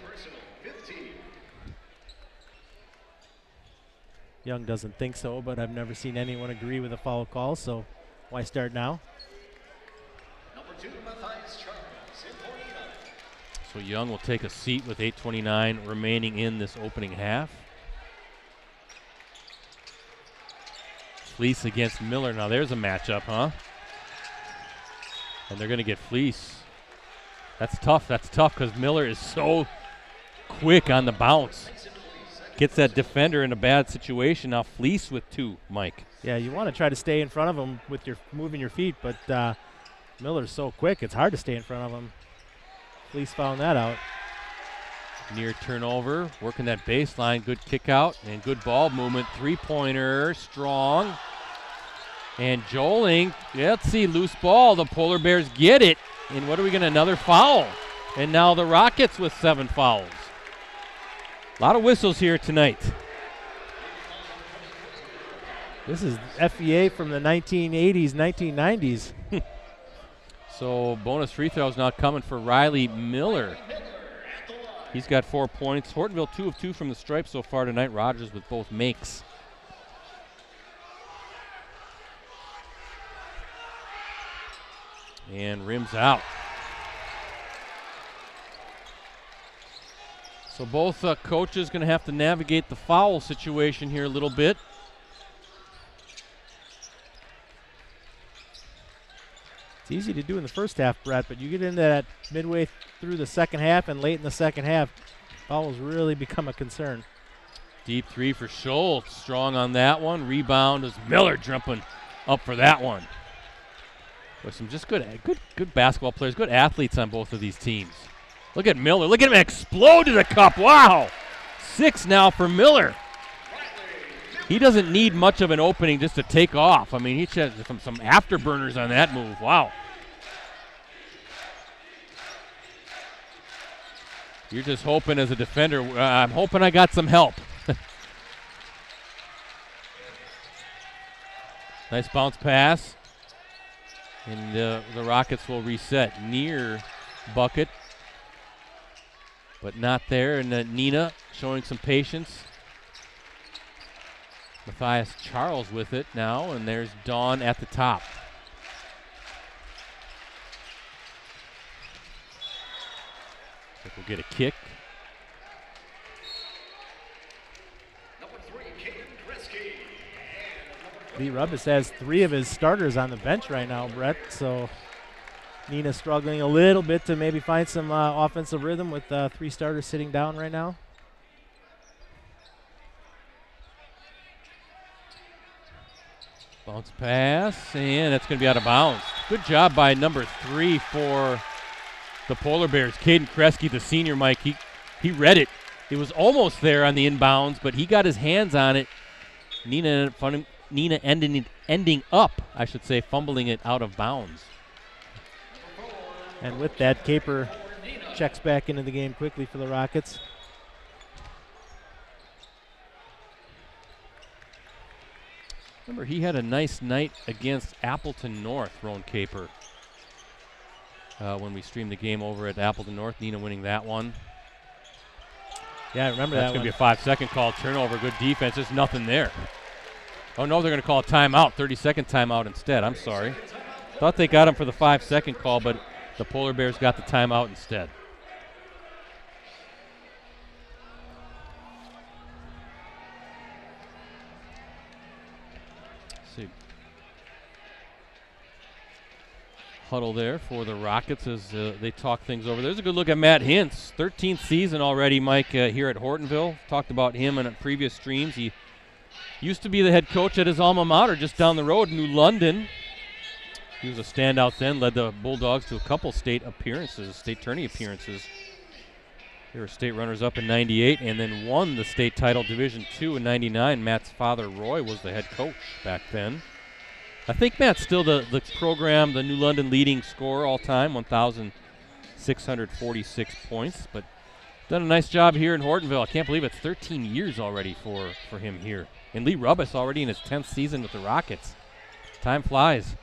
Young doesn't think so, but I've never seen anyone agree with a foul call, so why start now? So Young will take a seat with 8:29 remaining in this opening half. Fleece against Miller. Now there's a matchup, huh? And they're going to get Fleece. That's tough because Miller is so quick on the bounce. Gets that defender in a bad situation. Now Fleece with 2, Mike. Yeah, you want to try to stay in front of him with your moving your feet, but Miller's so quick, it's hard to stay in front of him. Fleece found that out. Near turnover, working that baseline. Good kick out and good ball movement. 3-pointer, strong. And Joling, let's see, loose ball. The Polar Bears get it. And what are we going to, another foul? And now the Rockets with 7 fouls. A lot of whistles here tonight. This is FEA from the 1980s, 1990s. So bonus free throws now coming for Riley Miller. He's got 4 points. Hortonville 2 of 2 from the stripe so far tonight. Rogers with both makes. And rims out. So both coaches going to have to navigate the foul situation here a little bit. It's easy to do in the first half, Brett, but you get into that midway through the second half and late in the second half, fouls really become a concern. Deep 3 for Schultz. Strong on that one. Rebound is Miller jumping up for that one. With some just good basketball players, good athletes on both of these teams. Look at Miller. Look at him explode to the cup. Wow. 6 now for Miller. He doesn't need much of an opening just to take off. I mean, he has some afterburners on that move. Wow. You're just hoping as a defender, I'm hoping I got some help. Nice bounce pass. And the Rockets will reset near bucket. But not there. And Neenah showing some patience. Matthias Charles with it now, and there's Dawn at the top. I think we'll get a kick. Lee Rubbis has 3 of his starters on the bench right now, Brett, so Neenah struggling a little bit to maybe find some offensive rhythm with 3 starters sitting down right now. Bounce pass, and that's going to be out of bounds. Good job by number 3 for the Polar Bears. Caden Kresge, the senior, Mike, he read it. It was almost there on the inbounds, but he got his hands on it. Neenah ending up, I should say, fumbling it out of bounds. And with that, Caper checks back into the game quickly for the Rockets. Remember, he had a nice night against Appleton North, Roan Caper. When we streamed the game over at Appleton North, Neenah winning that one. Yeah, I remember That's that going to one. be a 5-second call. Turnover, good defense. There's nothing there. Oh, no, they're going to call a timeout. 30-second timeout instead. I'm sorry. Thought they got him for the 5-second call, but the Polar Bears got the timeout instead. See. Huddle there for the Rockets as they talk things over. There's a good look at Matt Hintz. 13th season already, Mike, here at Hortonville. Talked about him in previous streams. He used to be the head coach at his alma mater just down the road, New London. He was a standout then, led the Bulldogs to a couple state tourney appearances. They were state runners-up in 98 and then won the state title Division II in 99. Matt's father, Roy, was the head coach back then. I think Matt's still the program, the New London leading scorer all time, 1,646 points. But done a nice job here in Hortonville. I can't believe it's 13 years already for him here. And Lee Rubbis already in his 10th season with the Rockets. Time flies.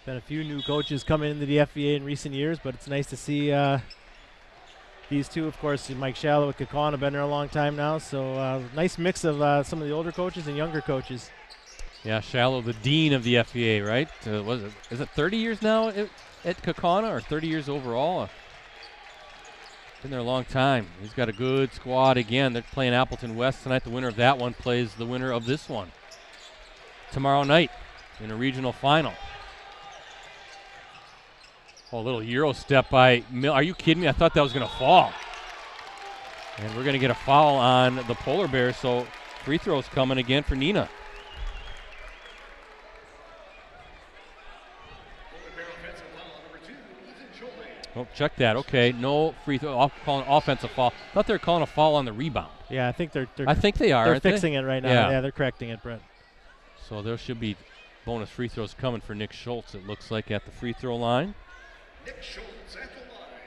Been a few new coaches coming into the FVA in recent years, but it's nice to see these two. Of course, Mike Shallow at Kaukauna have been there a long time now, so nice mix of some of the older coaches and younger coaches. Yeah, Shallow, the dean of the FVA, right? Is it 30 years now at Kaukauna or 30 years overall? Been there a long time. He's got a good squad again. They're playing Appleton West tonight. The winner of that one plays the winner of this one tomorrow night in a regional final. Oh, a little Euro step by Mill. Are you kidding me? I thought that was going to fall. And we're going to get a foul on the Polar Bears, so free throws coming again for Neenah. Oh, check that. Okay, no free throw. Calling offensive foul. Thought they were calling a foul on the rebound. Yeah, I think they are. They're fixing it right now. Yeah, they're correcting it, Brent. So there should be bonus free throws coming for Nick Schultz, it looks like, at the free throw line. Nick Schultz at the line.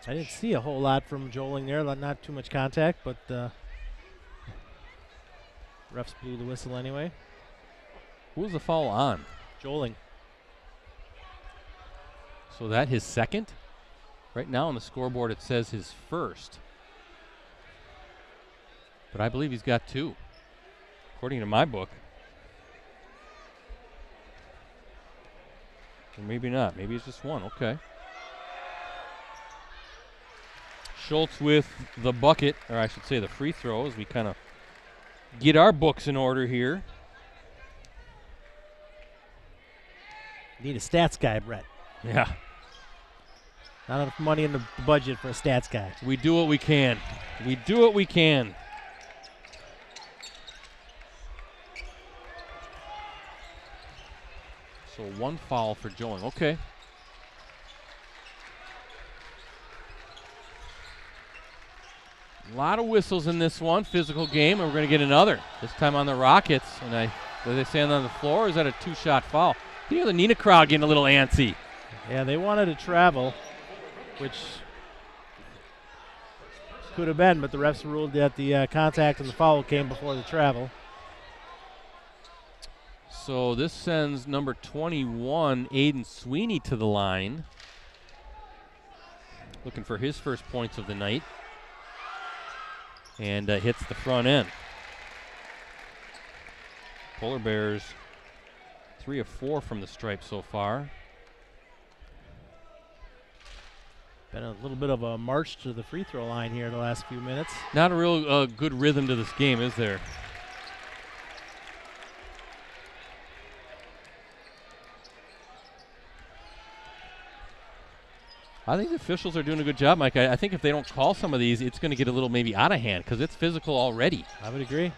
I didn't see a whole lot from Joling there. Not too much contact, but refs blew the whistle anyway. Who was the foul on? Joling. So that his second? Right now on the scoreboard it says his first. But I believe he's got two, according to my book. Or maybe not. Maybe it's just one. Okay. Schultz with the bucket, or I should say the free throw, as we kind of get our books in order here. Need a stats guy, Brett. Yeah. Not enough money in the budget for a stats guy. We do what we can. We do what we can. So one foul for Joling. Okay. A lot of whistles in this one. Physical game, and we're going to get another. This time on the Rockets. And what are they saying on the floor? Or is that a two-shot foul? You hear the Neenah crowd getting a little antsy. Yeah, they wanted to travel, which could have been, but the refs ruled that the contact and the foul came before the travel. So this sends number 21, Aiden Sweeney, to the line. Looking for his first points of the night. And hits the front end. Polar Bears 3 of 4 from the stripe so far. Been a little bit of a march to the free throw line here the last few minutes. Not a real good rhythm to this game, is there? I think the officials are doing a good job, Mike. I think if they don't call some of these, it's going to get a little maybe out of hand because it's physical already. I would agree.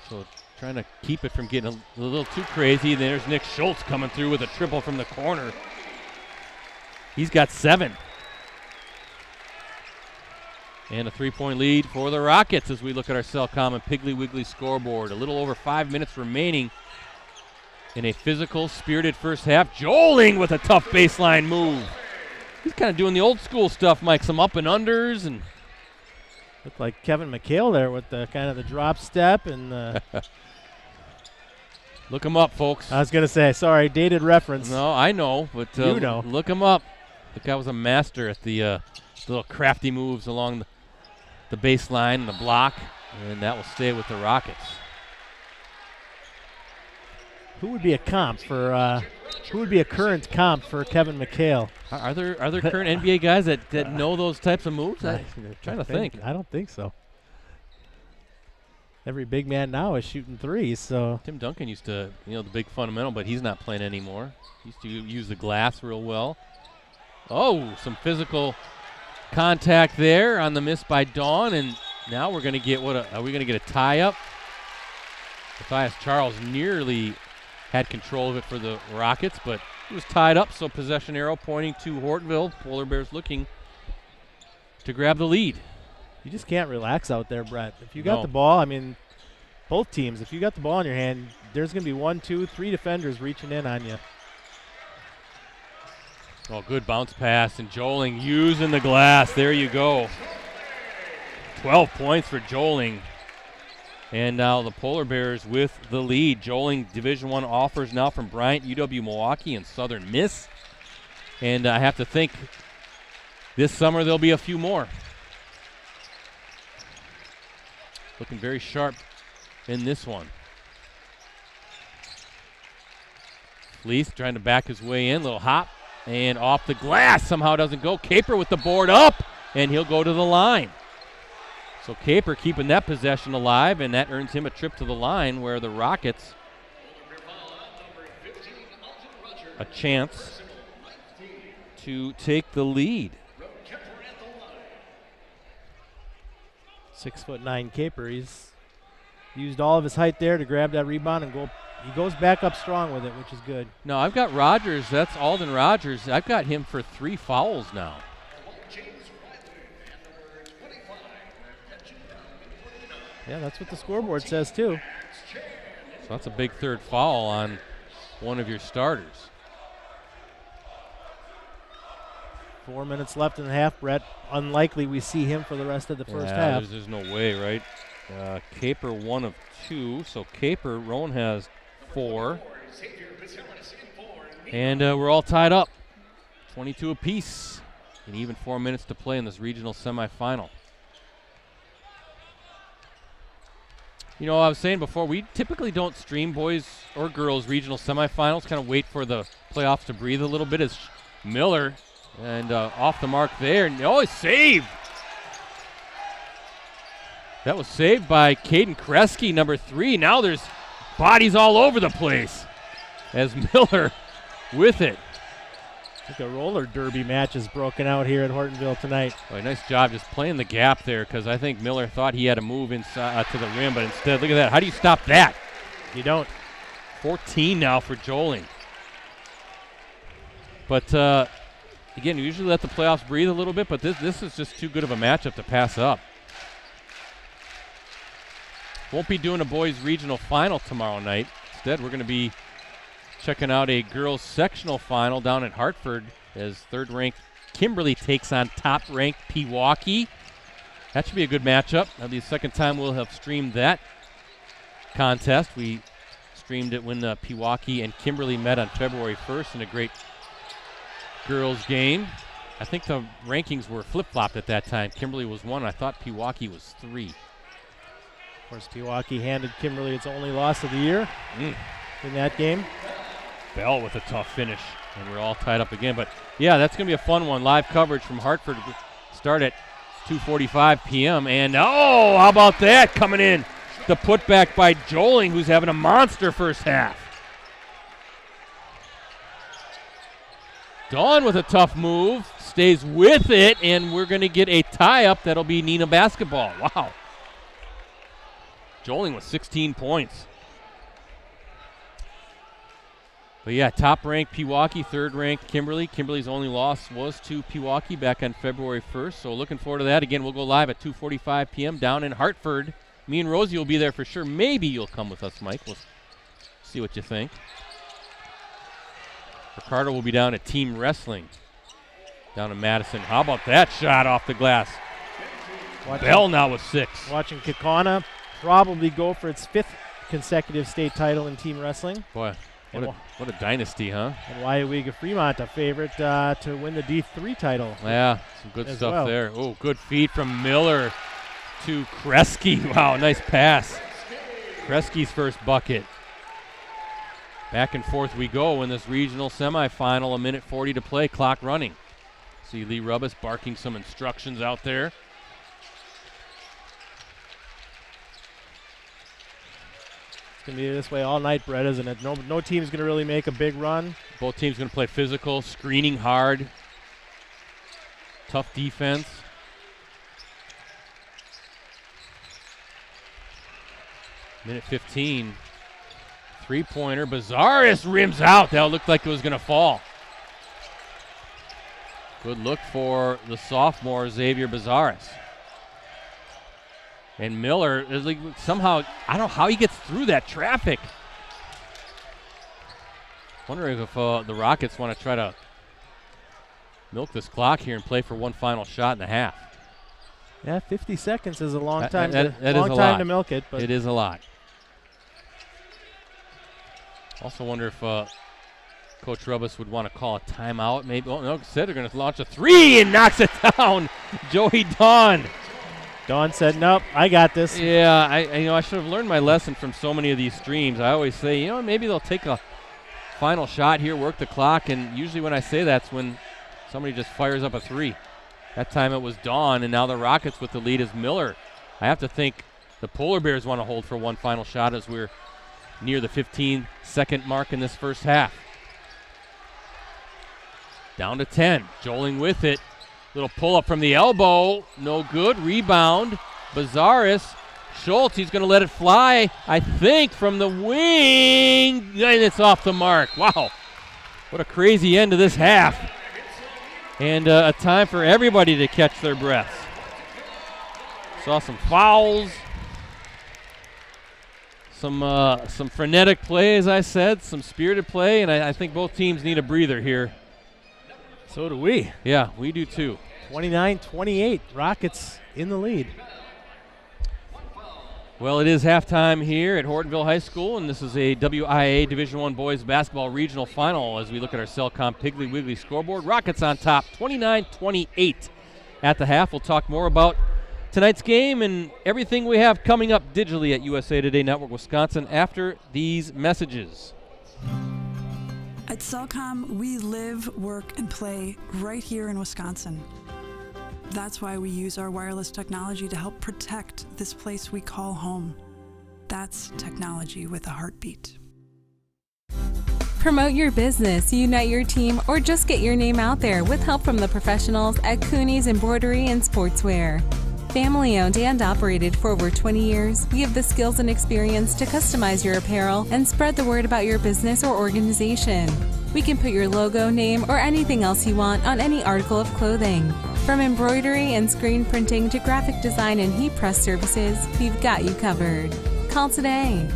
So trying to keep it from getting a little too crazy. There's Nick Schultz coming through with a triple from the corner. He's got 7. And a 3-point lead for the Rockets as we look at our Cellcom and Piggly Wiggly scoreboard. A little over 5 minutes remaining in a physical, spirited first half. Joling with a tough baseline move. He's kind of doing the old school stuff, Mike. Some up and unders. And looked like Kevin McHale there with the kind of the drop step and look him up, folks. I was going to say, sorry, dated reference. No, I know, but you know. Look him up. The guy was a master at the little crafty moves along the baseline and the block, and that will stay with the Rockets. Who would be a comp for? Who would be a current comp for Kevin McHale? Are there current NBA guys that know those types of moves? I'm trying to think. I don't think so. Every big man now is shooting threes, so. Tim Duncan used to, the big fundamental, but he's not playing anymore. He used to use the glass real well. Oh, some physical contact there on the miss by Dawn, and now we're going to get are we going to get a tie-up? Matthias Charles nearly had control of it for the Rockets, but it was tied up, so possession arrow pointing to Hortonville. Polar Bears looking to grab the lead. You just can't relax out there, Brett. If you got the ball, I mean, both teams, if you got the ball in your hand, there's going to be 1, 2, 3 defenders reaching in on you. Oh, good bounce pass, and Joling using the glass. There you go. 12 points for Joling. And now the Polar Bears with the lead. Joling Division I offers now from Bryant, UW-Milwaukee, and Southern Miss. And I have to think this summer there'll be a few more. Looking very sharp in this one. Fleece trying to back his way in. Little hop. And off the glass. Somehow doesn't go. Caper with the board up. And he'll go to the line. So Caper keeping that possession alive. And that earns him a trip to the line where the Rockets a chance to take the lead. 6'9" Caper. He's used all of his height there to grab that rebound and go. He goes back up strong with it, which is good. No, I've got Rogers. That's Alden Rogers. I've got him for 3 fouls now. Yeah, that's what the scoreboard says too. So that's a big third foul on one of your starters. 4 minutes left in the half, Brett. Unlikely we see him for the rest of the first half. There's no way, right? Caper 1 of 2. So Caper, Roan has 4. And we're all tied up. 22 apiece. And even 4 minutes to play in this regional semifinal. I was saying before, we typically don't stream boys or girls regional semifinals. Kind of wait for the playoffs to breathe a little bit as Miller. And off the mark there. Oh, it's saved. That was saved by Caden Kresge, number 3. Now there's bodies all over the place as Miller with it. I think a roller derby match is broken out here at Hortonville tonight. Boy, nice job just playing the gap there because I think Miller thought he had to move inside to the rim, but instead, look at that. How do you stop that? You don't. 14 now for Joling. But again, we usually let the playoffs breathe a little bit, but this is just too good of a matchup to pass up. Won't be doing a boys regional final tomorrow night. Instead, we're going to be checking out a girls sectional final down at Hartford as third-ranked Kimberly takes on top-ranked Pewaukee. That should be a good matchup. That'll be the second time we'll have streamed that contest. We streamed it when Pewaukee and Kimberly met on February 1st in a great girls game. I think the rankings were flip-flopped at that time. Kimberly was 1. I thought Pewaukee was 3. Of course, Pewaukee handed Kimberly its only loss of the year in that game. Bell with a tough finish, and we're all tied up again. But, yeah, that's going to be a fun one. Live coverage from Hartford. Start at 2:45 p.m. And, oh, how about that coming in? The putback by Joling, who's having a monster first half. Dawn with a tough move, stays with it, and we're going to get a tie-up. That'll be Neenah basketball. Wow. Joling with 16 points. But yeah, top-ranked Pewaukee, third-ranked Kimberly. Kimberly's only loss was to Pewaukee back on February 1st, so looking forward to that. Again, we'll go live at 2:45 p.m. down in Hartford. Me and Rosie will be there for sure. Maybe you'll come with us, Mike. We'll see what you think. Ricardo will be down at Team Wrestling down in Madison. How about that shot off the glass? Bell now with 6. Watching Kekana probably go for its 5th consecutive state title in team wrestling. Boy, What a dynasty, huh? And WIAA Fremont a favorite to win the D3 title. Yeah, some good as stuff well. there. Oh, good feed from Miller to Kresge. Wow, nice pass. Kresge's first bucket. Back and forth we go in this regional semifinal. 1:40 to play, clock running. See Lee Rubbis barking some instructions out there. It's going to be this way all night, Brett, isn't it? No team's going to really make a big run. Both teams going to play physical, screening hard. Tough defense. Minute 15. Three-pointer. Bazaris rims out. That looked like it was going to fall. Good look for the sophomore, Xavier Bazaris. And Miller is like somehow, I don't know how he gets through that traffic. Wondering if the Rockets want to try to milk this clock here and play for one final shot in the half. Yeah, 50 seconds is a long time to to milk it. But it is a lot. Also wonder if Coach Rubbis would want to call a timeout. Maybe. Oh, no, instead they're going to launch a three and knocks it down. Joey Dawn. Dawn said, nope, I got this. Yeah, I should have learned my lesson from so many of these streams. I always say, maybe they'll take a final shot here, work the clock, and usually when I say that's when somebody just fires up a three. That time it was Dawn, and now the Rockets with the lead is Miller. I have to think the Polar Bears want to hold for one final shot as we're near the 15-second mark in this first half. Down to 10, Joling with it. Little pull-up from the elbow, no good. Rebound, Bazaris. Schultz, he's going to let it fly, I think, from the wing. And it's off the mark. Wow, what a crazy end to this half. And a time for everybody to catch their breaths. Saw some fouls. Some frenetic play, as I said, some spirited play, and I think both teams need a breather here. So do we. Yeah, we do too. 29-28, Rockets in the lead. Well, it is halftime here at Hortonville High School, and this is a WIAA Division I Boys Basketball Regional Final as we look at our Cellcom Piggly Wiggly scoreboard. Rockets on top, 29-28 at the half. We'll talk more about tonight's game and everything we have coming up digitally at USA Today Network Wisconsin after these messages. At Cellcom, we live, work, and play right here in Wisconsin. That's why we use our wireless technology to help protect this place we call home. That's technology with a heartbeat. Promote your business, unite your team, or just get your name out there with help from the professionals at Cooney's Embroidery and Sportswear. Family owned and operated for over 20 years, we have the skills and experience to customize your apparel and spread the word about your business or organization. We can put your logo, name, or anything else you want on any article of clothing. From embroidery and screen printing to graphic design and heat press services, we've got you covered. Call today.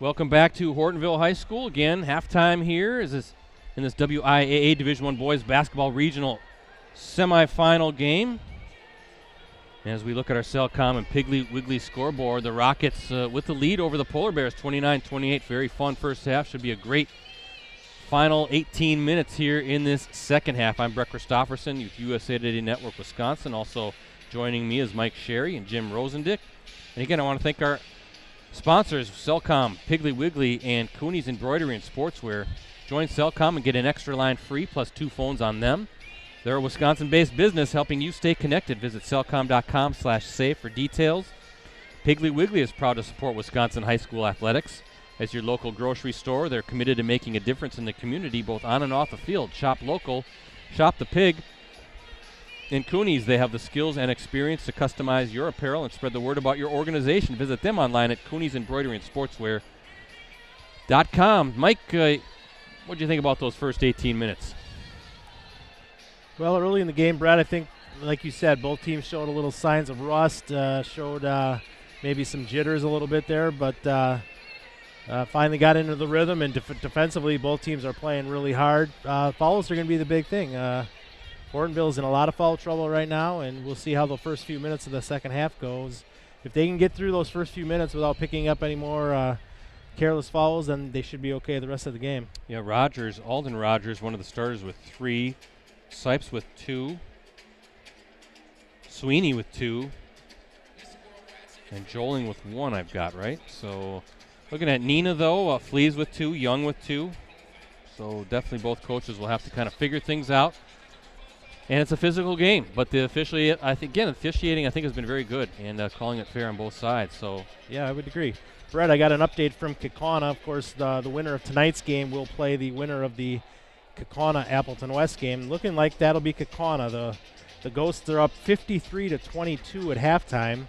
Welcome back to Hortonville High School. Again, halftime here in this WIAA Division I Boys Basketball Regional semifinal game. As we look at our Cellcom and Piggly Wiggly scoreboard, the Rockets with the lead over the Polar Bears, 29-28. Very fun first half. Should be a great final 18 minutes here in this second half. I'm Brett Christopherson with USA Today Network Wisconsin. Also joining me is Mike Sherry and Jim Rosandick. And again, I want to thank our sponsors, Cellcom, Piggly Wiggly, and Cooney's Embroidery and Sportswear. Join Cellcom and get an extra line free plus 2 phones on them. They're a Wisconsin-based business helping you stay connected. Visit cellcom.com/save for details. Piggly Wiggly is proud to support Wisconsin high school athletics. As your local grocery store, they're committed to making a difference in the community both on and off the field. Shop local, shop the pig. In Cooney's, they have the skills and experience to customize your apparel and spread the word about your organization. Visit them online at Cooney's Embroidery and Sportswear.com. Mike, what do you think about those first 18 minutes? Well, early in the game, Brad, I think, like you said, both teams showed a little signs of rust, showed maybe some jitters a little bit there, but finally got into the rhythm, and defensively, both teams are playing really hard. Fouls are going to be the big thing. Hortonville's in a lot of foul trouble right now, and we'll see how the first few minutes of the second half goes. If they can get through those first few minutes without picking up any more careless fouls, then they should be okay the rest of the game. Yeah, Alden Rogers, one of the starters with 3, Sipes with 2, Sweeney with 2, and Joling with 1 I've got, right? So looking at Neenah, though, Fleas with 2, Young with 2. So definitely both coaches will have to kind of figure things out. And it's a physical game, but the officiating I think has been very good and calling it fair on both sides. So yeah, I would agree. Brett, I got an update from Kaukauna. Of course, the winner of tonight's game will play the winner of the Kaukauna-Appleton West game. Looking like that'll be Kaukauna. The Ghosts are up 53-22 at halftime.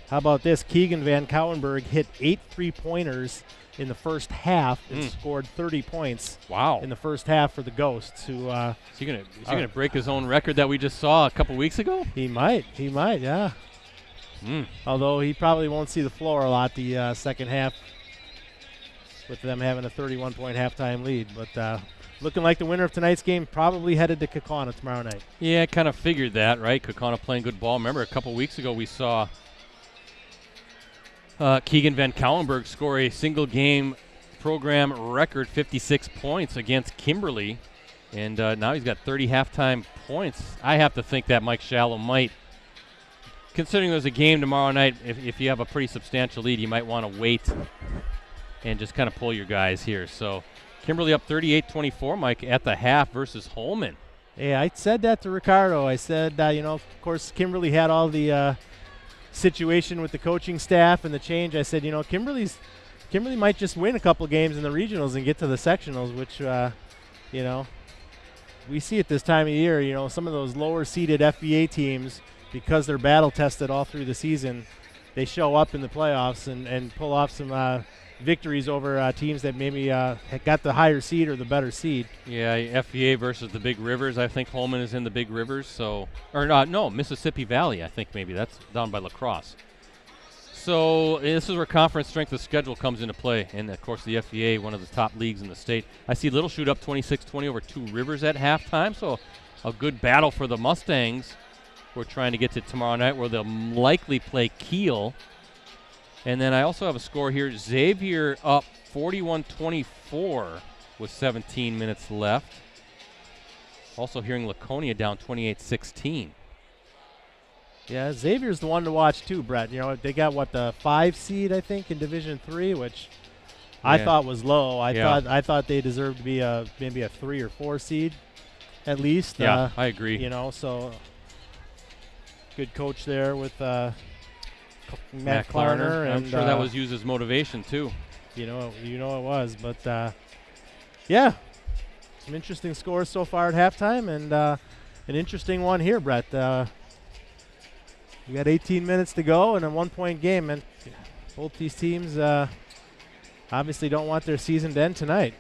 How about this? Keegan Van Cowenberg hit 8 3-pointers in the first half and scored 30 points. Wow! In the first half for the Ghosts. Who is he gonna break his own record that we just saw a couple weeks ago? He might. Yeah. Although he probably won't see the floor a lot the second half with them having a 31-point halftime lead. But looking like the winner of tonight's game probably headed to Kaukauna tomorrow night. Yeah, I kind of figured that, right? Kaukauna playing good ball. Remember, a couple weeks ago we saw Keegan Van Cowenberg score a single-game program record 56 points against Kimberly. And now he's got 30 halftime points. I have to think that Mike Shallow might, considering there's a game tomorrow night, if you have a pretty substantial lead, you might want to wait and just kind of pull your guys here. So Kimberly up 38-24, Mike, at the half versus Holman. Yeah, I said that to Ricardo. I said, of course, Kimberly had all the situation with the coaching staff and the change. I said, Kimberly might just win a couple games in the regionals and get to the sectionals, which, we see at this time of year. Some of those lower-seeded FBA teams, because they're battle-tested all through the season, they show up in the playoffs and pull off some victories over teams that maybe got the higher seed or the better seed. Yeah, FBA versus the Big Rivers. I think Holman is in the Big Rivers. No, Mississippi Valley. I think maybe that's down by La Crosse. So this is where conference strength of schedule comes into play. And, of course, the FBA, one of the top leagues in the state. I see Little shoot up 26-20 over Two Rivers at halftime. So a good battle for the Mustangs. We're trying to get to tomorrow night where they'll likely play Kiel. And then I also have a score here. Xavier up 41-24 with 17 minutes left. Also hearing Laconia down 28-16. Yeah, Xavier's the one to watch too, Brett. They got the 5 seed, I think, in Division 3, which I thought was low. I thought they deserved to be maybe a 3 or 4 seed at least. Yeah, I agree. So good coach there with Matt Klarner. and I'm sure that was used as motivation too. It was, but some interesting scores so far at halftime, and an interesting one here, Brett. We got 18 minutes to go and a 1-point game, and both these teams obviously don't want their season to end tonight.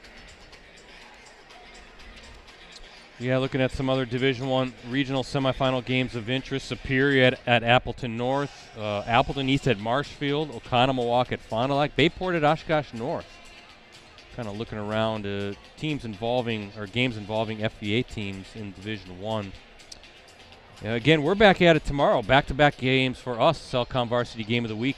Yeah, looking at some other Division I regional semifinal games of interest. Superior at Appleton North, Appleton East at Marshfield, Oconomowoc at Fond du Lac, Bayport at Oshkosh North. Kind of looking around games involving FBA teams in Division I. Again, we're back at it tomorrow. Back-to-back games for us, Cellcom Varsity Game of the Week.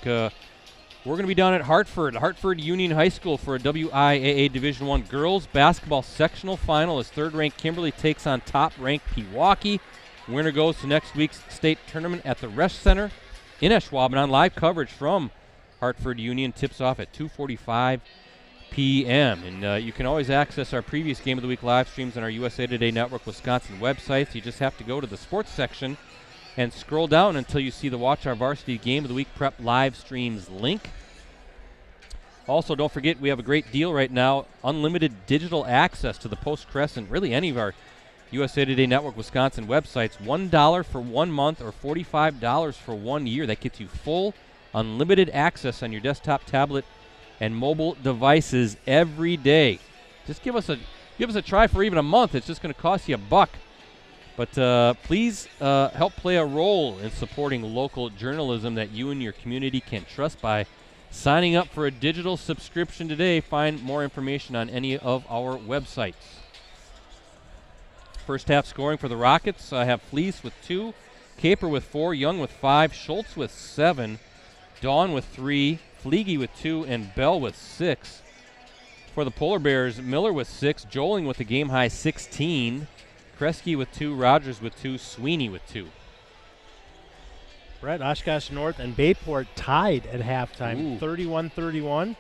We're going to be down at Hartford Union High School for a WIAA Division I girls basketball sectional final as third-ranked Kimberly takes on top-ranked Pewaukee. Winner goes to next week's state tournament at the Resch Center in Ashwaubenon. Live coverage from Hartford Union tips off at 2:45 p.m. And you can always access our previous Game of the Week live streams on our USA Today Network Wisconsin websites. You just have to go to the sports section and scroll down until you see the Watch Our Varsity Game of the Week Prep live streams link. Also, don't forget, we have a great deal right now, unlimited digital access to the Post-Crescent, really any of our USA Today Network Wisconsin websites. $1 for 1 month or $45 for 1 year. That gets you full, unlimited access on your desktop, tablet, and mobile devices every day. Just give us a try for even a month. It's just going to cost you $1. But please help play a role in supporting local journalism that you and your community can trust by signing up for a digital subscription today. Find more information on any of our websites. First half scoring for the Rockets. I have Fleece with 2, Caper with 4, Young with 5, Schultz with 7, Dawn with 3, Fleege with 2, and Bell with 6. For the Polar Bears, Miller with 6, Joling with a game-high 16, Kresge with 2, Rogers with 2, Sweeney with 2. Brett, Oshkosh North and Bayport tied at halftime, 31-31.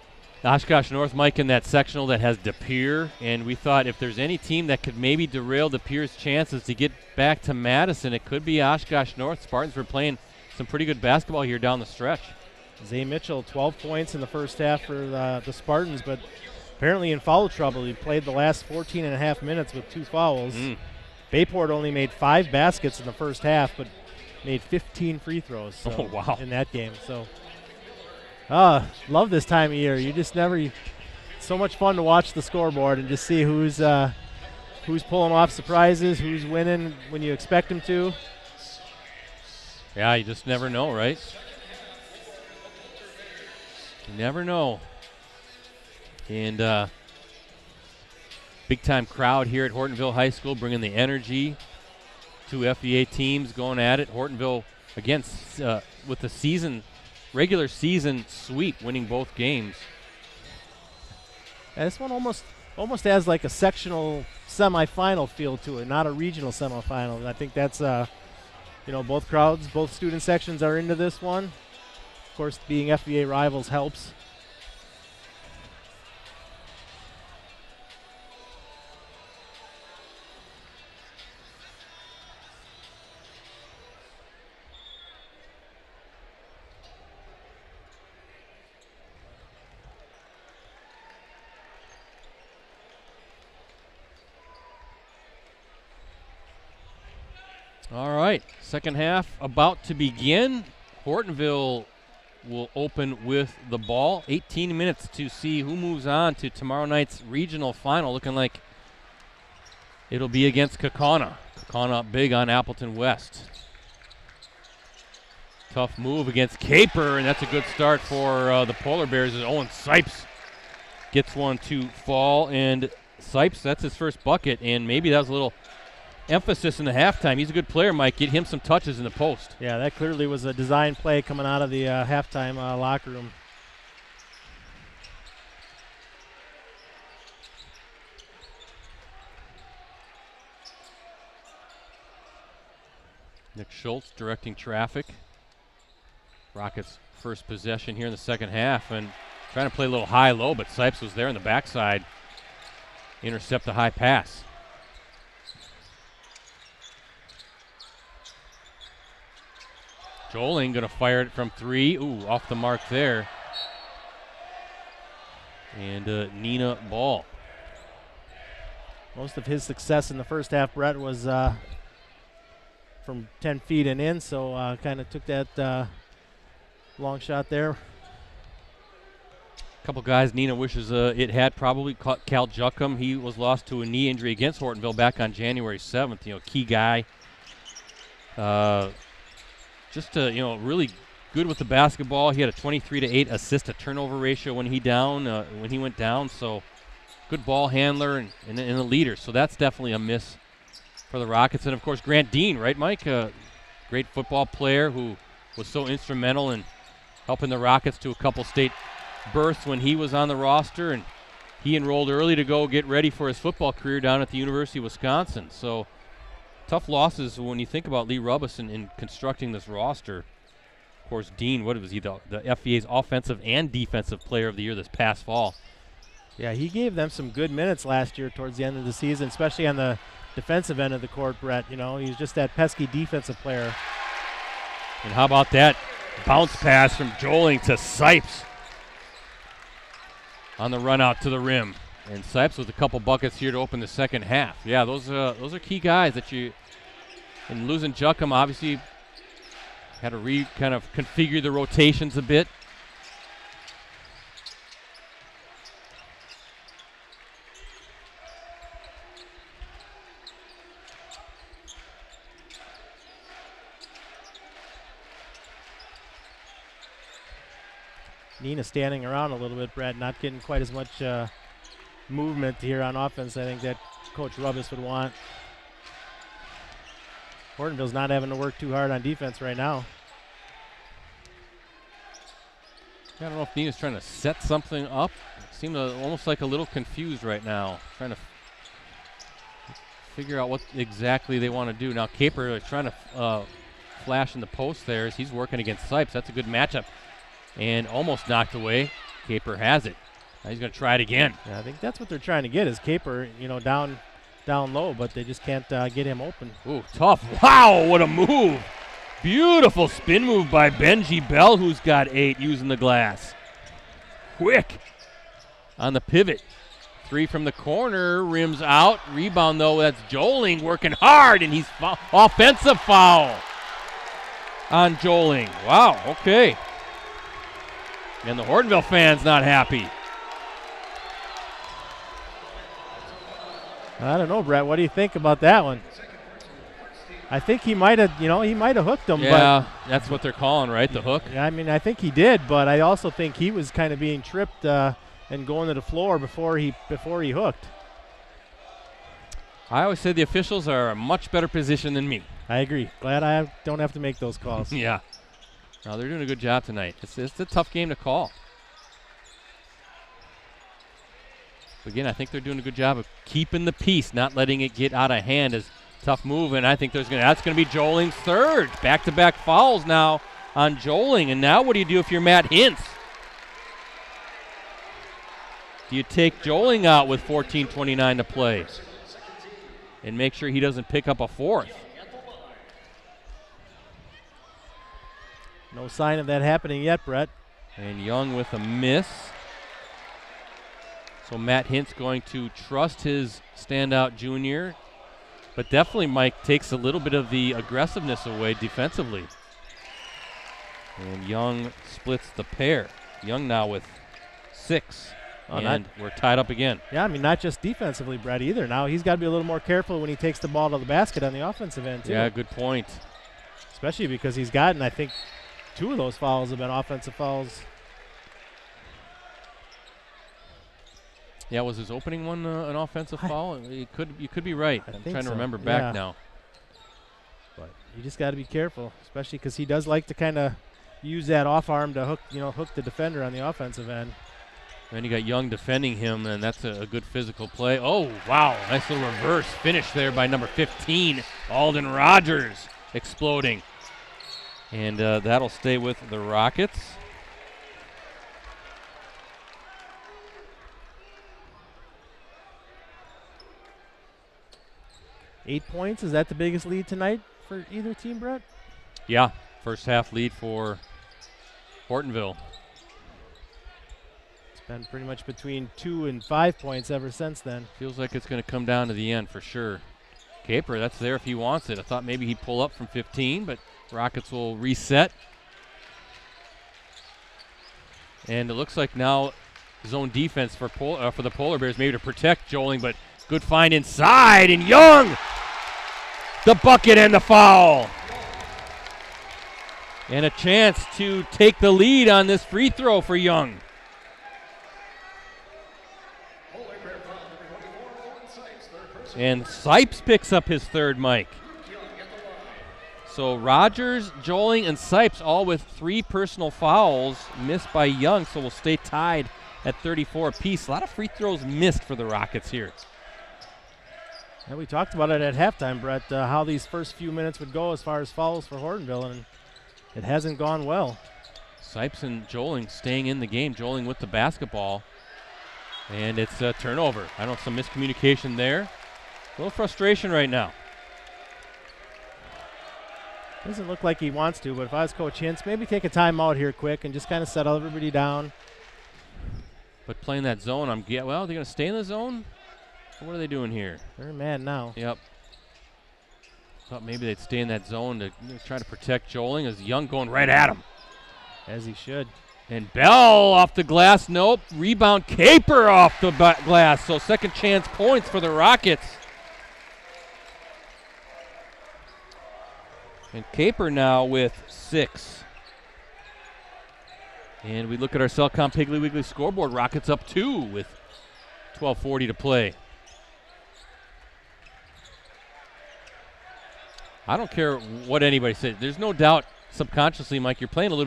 Oshkosh North, Mike, in that sectional that has De Pere, and we thought if there's any team that could maybe derail De Pere's chances to get back to Madison, it could be Oshkosh North. Spartans were playing some pretty good basketball here down the stretch. Zay Mitchell, 12 points in the first half for the Spartans, but apparently in foul trouble. He played the last 14 and a half minutes with 2 fouls. Bayport only made 5 baskets in the first half, but made 15 free throws in that game. So, love this time of year. You just never – so much fun to watch the scoreboard and just see who's pulling off surprises, who's winning when you expect them to. Yeah, you just never know, right? You never know. And big-time crowd here at Hortonville High School, bringing the energy. 2 FVA teams going at it. Hortonville, again, with the regular season sweep, winning both games. Yeah, this one almost has like a sectional semifinal feel to it, not a regional semifinal. And I think that's, both crowds, both student sections are into this one. Of course, being FVA rivals helps. All right, second half about to begin. Hortonville will open with the ball. 18 minutes to see who moves on to tomorrow night's regional final. Looking like it'll be against Kaukauna. Kaukauna up big on Appleton West. Tough move against Caper, and that's a good start for the Polar Bears as Owen Sipes gets one to fall. And Sipes, that's his first bucket, and maybe that was a little emphasis in the halftime. He's a good player, Mike. Get him some touches in the post. Yeah, that clearly was a design play coming out of the halftime locker room. Nick Schultz directing traffic. Rockets' first possession here in the second half, and trying to play a little high-low, but Sipes was there on the backside. Intercept the high pass. Joling going to fire it from 3. Ooh, off the mark there. And Neenah ball. Most of his success in the first half, Brett, was from 10 feet and in, so kind of took that long shot there. A couple guys Neenah wishes it had probably. Cal Juckham, he was lost to a knee injury against Hortonville back on January 7th. Key guy. Just really good with the basketball. He had a 23-8 assist-to-turnover ratio when he went down. So good ball handler and a leader. So that's definitely a miss for the Rockets. And of course Grant Dean, right, Mike? Great football player who was so instrumental in helping the Rockets to a couple state berths when he was on the roster, and he enrolled early to go get ready for his football career down at the University of Wisconsin. So tough losses when you think about Lee Rubis in constructing this roster. Of course, Dean, what was he, the FVA's offensive and defensive player of the year this past fall. Yeah, he gave them some good minutes last year towards the end of the season, especially on the defensive end of the court, Brett. You know, he's just that pesky defensive player. And how about that bounce pass from Joling to Sipes on the run out to the rim. And Sipes with a couple buckets here to open the second half. Yeah, those are key guys that you, and losing Juckham obviously had to kind of configure the rotations a bit. Neenah standing around a little bit, Brett, not getting quite as much movement here on offense. I think that Coach Rubis would want. Hortonville's not having to work too hard on defense right now. I don't know if Neenah's trying to set something up. Seemed almost like a little confused right now, trying to figure out what exactly they want to do. Now Caper is trying to flash in the post there as he's working against Sipes. That's a good matchup. And almost knocked away. Caper has it. Now he's going to try it again. Yeah, I think that's what they're trying to get is Caper, you know, down low, but they just can't get him open. Ooh, tough. Wow, what a move. Beautiful spin move by Benji Bell, who's got 8 using the glass. Quick on the pivot. 3 from the corner, rims out. Rebound, though, that's Joling working hard, and he's offensive foul on Joling. Wow, okay. And the Hortonville fans not happy. I don't know, Brett. What do you think about that one? I think he might have, hooked him. Yeah, that's what they're calling, right? The hook. Yeah, I mean, I think he did, but I also think he was kind of being tripped and going to the floor before he hooked. I always say the officials are a much better position than me. I agree. Glad I don't have to make those calls. Yeah. No, they're doing a good job tonight. It's a tough game to call. Again, I think they're doing a good job of keeping the peace, not letting it get out of hand. As tough move, and I think that's going to be Joling's third. Back-to-back fouls now on Joling. And now what do you do if you're Matt Hintz? Do you take Joling out with 14:29 to play and make sure he doesn't pick up a fourth? No sign of that happening yet, Brett. And Young with a miss. So Matt Hintz going to trust his standout junior, but definitely Mike takes a little bit of the aggressiveness away defensively. And Young splits the pair. Young now with 6, and we're tied up again. Yeah, I mean, not just defensively, Brett, either. Now he's got to be a little more careful when he takes the ball to the basket on the offensive end, too. Yeah, good point. Especially because he's gotten, I think, 2 of those fouls have been offensive fouls. Yeah, was his opening one an offensive foul? You could be right. I'm trying to remember back now. But you just got to be careful, especially because he does like to kind of use that off arm to hook the defender on the offensive end. And you got Young defending him, and that's a good physical play. Oh, wow, nice little reverse finish there by number 15, Alden Rogers, exploding. And that'll stay with the Rockets. $8 points, is that the biggest lead tonight for either team, Brett? Yeah, first half lead for Hortonville. It's been pretty much between 2 and 5 points ever since then. Feels like it's going to come down to the end for sure. Caper, that's there if he wants it. I thought maybe he'd pull up from 15, but Rockets will reset. And it looks like now zone defense for the Polar Bears, maybe to protect Joling, but good find inside, and Young, the bucket and the foul. And a chance to take the lead on this free throw for Young. And Sipes picks up his third, Mike. So Rogers, Joling, and Sipes all with 3 personal fouls missed by Young, so we'll stay tied at 34 apiece. A lot of free throws missed for the Rockets here. Yeah, we talked about it at halftime, Brett, how these first few minutes would go as far as fouls for Hortonville, and it hasn't gone well. Sipes and Joling staying in the game. Joling with the basketball, and it's a turnover. I don't know, some miscommunication there. A little frustration right now. Doesn't look like he wants to, but if I was Coach Hintz, maybe take a timeout here quick and just kind of settle everybody down. But playing that zone, well, they're going to stay in the zone? What are they doing here? They're mad now. Yep. Thought maybe they'd stay in that zone to try to protect Joling, as Young going right at him. As he should. And Bell off the glass, nope. Rebound, Caper off the glass. So second chance points for the Rockets. And Caper now with 6. And we look at our Cellcom Piggly Wiggly scoreboard. Rockets up 2 with 12:40 to play. I don't care what anybody says. There's no doubt subconsciously, Mike, you're playing a little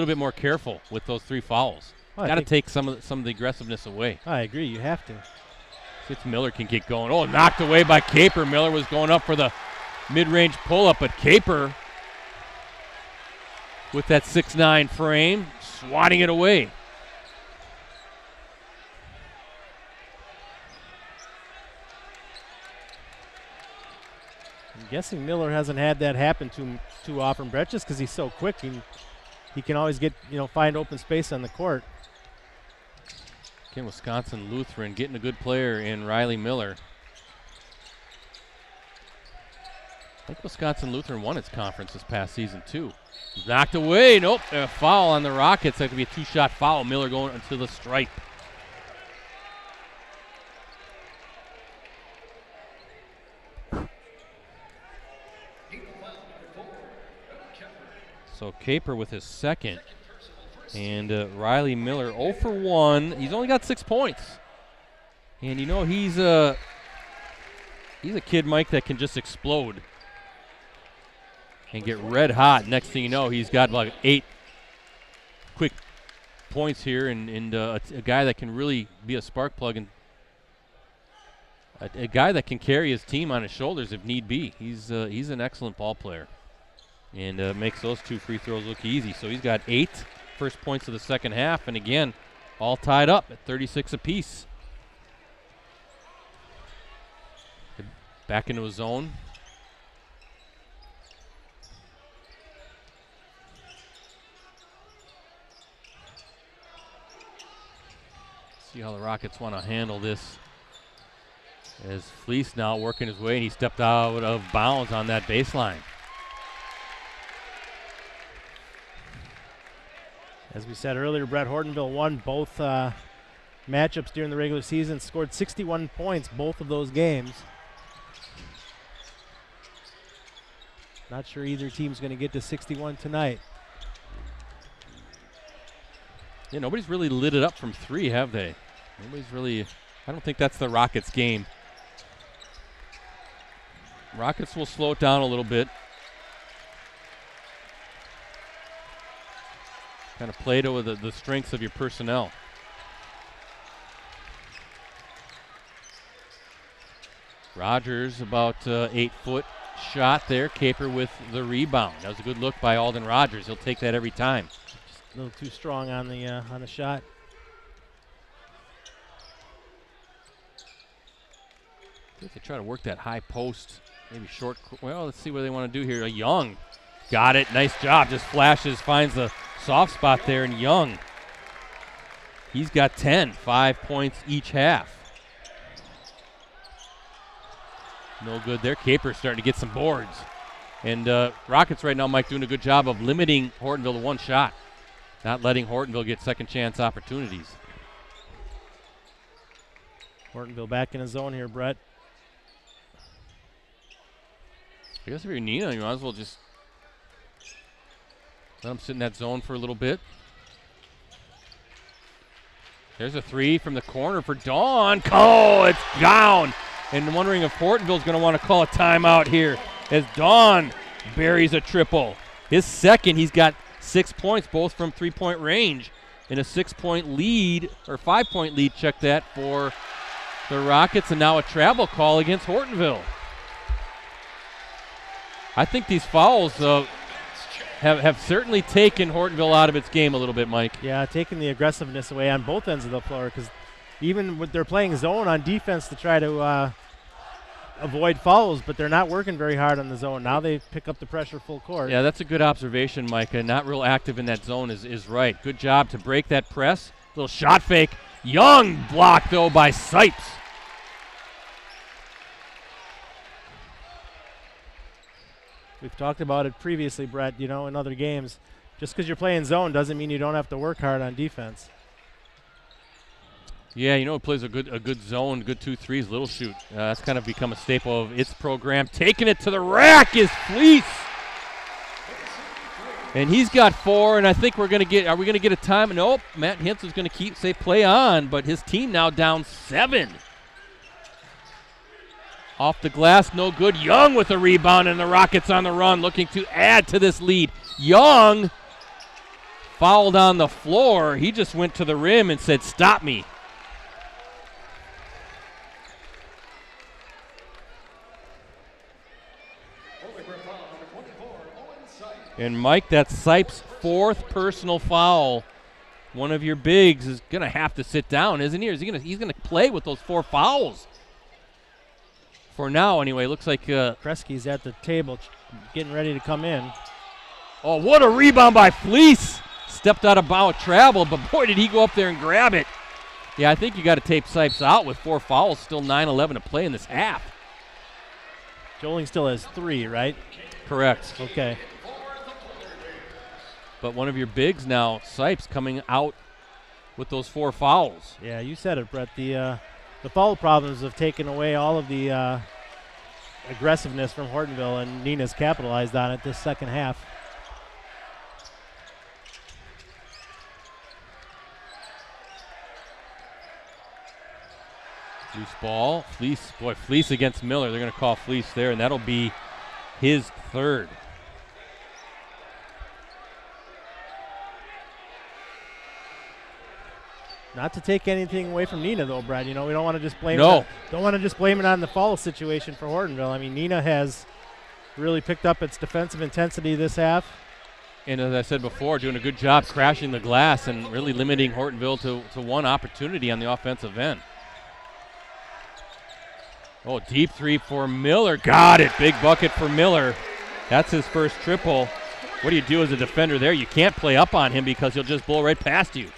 bit more careful with those 3 fouls. Well, Got to take some of the aggressiveness away. I agree. You have to. Fitz Miller can get going. Oh, knocked away by Caper. Miller was going up for the mid-range pull-up, but Caper with that 6'9" frame, swatting it away. I'm guessing Miller hasn't had that happen too often, Brett, just because he's so quick. He can always find open space on the court. Again, Wisconsin Lutheran getting a good player in Riley Miller. I think Wisconsin Lutheran won its conference this past season, too. Knocked away. Nope. A foul on the Rockets. That could be a 2-shot foul. Miller going into the stripe. So Caper with his second. And Riley Miller 0 for 1. He's only got 6 points. And he's a kid, Mike, that can just explode and get red hot. Next thing you know, he's got like 8 quick points here, and a guy that can really be a spark plug, and a guy that can carry his team on his shoulders if need be. He's an excellent ball player, and makes those 2 free throws look easy. So he's got 8 first points of the second half, and again, all tied up at 36 apiece. Back into his zone. See how the Rockets want to handle this. As Fleece now working his way, and he stepped out of bounds on that baseline. As we said earlier, Brett, Hortonville won both matchups during the regular season, scored 61 points both of those games. Not sure either team's going to get to 61 tonight. Yeah, nobody's really lit it up from 3, have they? Nobody's really, I don't think that's the Rockets game. Rockets will slow it down a little bit. Kind of play to the strengths of your personnel. Rogers about 8-foot shot there. Caper with the rebound. That was a good look by Alden Rogers. He'll take that every time. Just a little too strong on the shot. If they try to work that high post, maybe short. Well, let's see what they want to do here. Young got it. Nice job. Just flashes, finds the soft spot there, and Young, he's got 10, 5 points each half. No good there. Caper's starting to get some boards. And Rockets right now, Mike, doing a good job of limiting Hortonville to 1 shot, not letting Hortonville get second chance opportunities. Hortonville back in his zone here, Brett. I guess if you're Neenah, you might as well just let him sit in that zone for a little bit. There's a 3 from the corner for Dawn. Oh, it's down. And wondering if Hortonville's going to want to call a timeout here. as Dawn buries a triple. His second, he's got 6 points, both from three-point range. In a 6-point lead, or 5-point lead, check that, for the Rockets, and now a travel call against Hortonville. I think these fouls have certainly taken Hortonville out of its game a little bit, Mike. Yeah, taking the aggressiveness away on both ends of the floor, because even when they're playing zone on defense to try to avoid fouls, but they're not working very hard on the zone. Now they pick up the pressure full court. Yeah, that's a good observation, Mike. Not real active in that zone is right. Good job to break that press. Little shot fake. Young block, though, by Sipes. We've talked about it previously, Brett, in other games. Just because you're playing zone doesn't mean you don't have to work hard on defense. Yeah, it plays a good zone, good 2-3s, little shoot. That's kind of become a staple of its program. Taking it to the rack is Fleece. And he's got 4, and I think are we going to get a time? Nope, Matt Hintz is going to say play on, but his team now down 7. Off the glass, no good. Young with a rebound, and the Rockets on the run, looking to add to this lead. Young fouled on the floor. He just went to the rim and said, "Stop me." And Mike, that's Sipes' 4th personal foul. One of your bigs is going to have to sit down, isn't he? Or he's going to play with those 4 fouls. For now, anyway, looks like Kresge's at the table getting ready to come in. Oh, what a rebound by Fleece. Stepped out of bounds, traveled, but boy, did he go up there and grab it. Yeah, I think you got to tape Sipes out with 4 fouls, still 9-11 to play in this half. Joling still has 3, right? Correct. Okay. But one of your bigs now, Sipes, coming out with those 4 fouls. Yeah, you said it, Brett. The foul problems have taken away all of the aggressiveness from Hortonville, and Neenah's capitalized on it this second half. Loose ball. Fleece against Miller. They're going to call Fleece there, and that'll be his 3rd. Not to take anything away from Neenah, though, Brad. We don't want to just blame. No. Don't want to just blame it on the foul situation for Hortonville. I mean, Neenah has really picked up its defensive intensity this half. And as I said before, doing a good job crashing the glass and really limiting Hortonville to one opportunity on the offensive end. Oh, deep 3 for Miller. Got it. Big bucket for Miller. That's his first triple. What do you do as a defender there? You can't play up on him because he'll just blow right past you.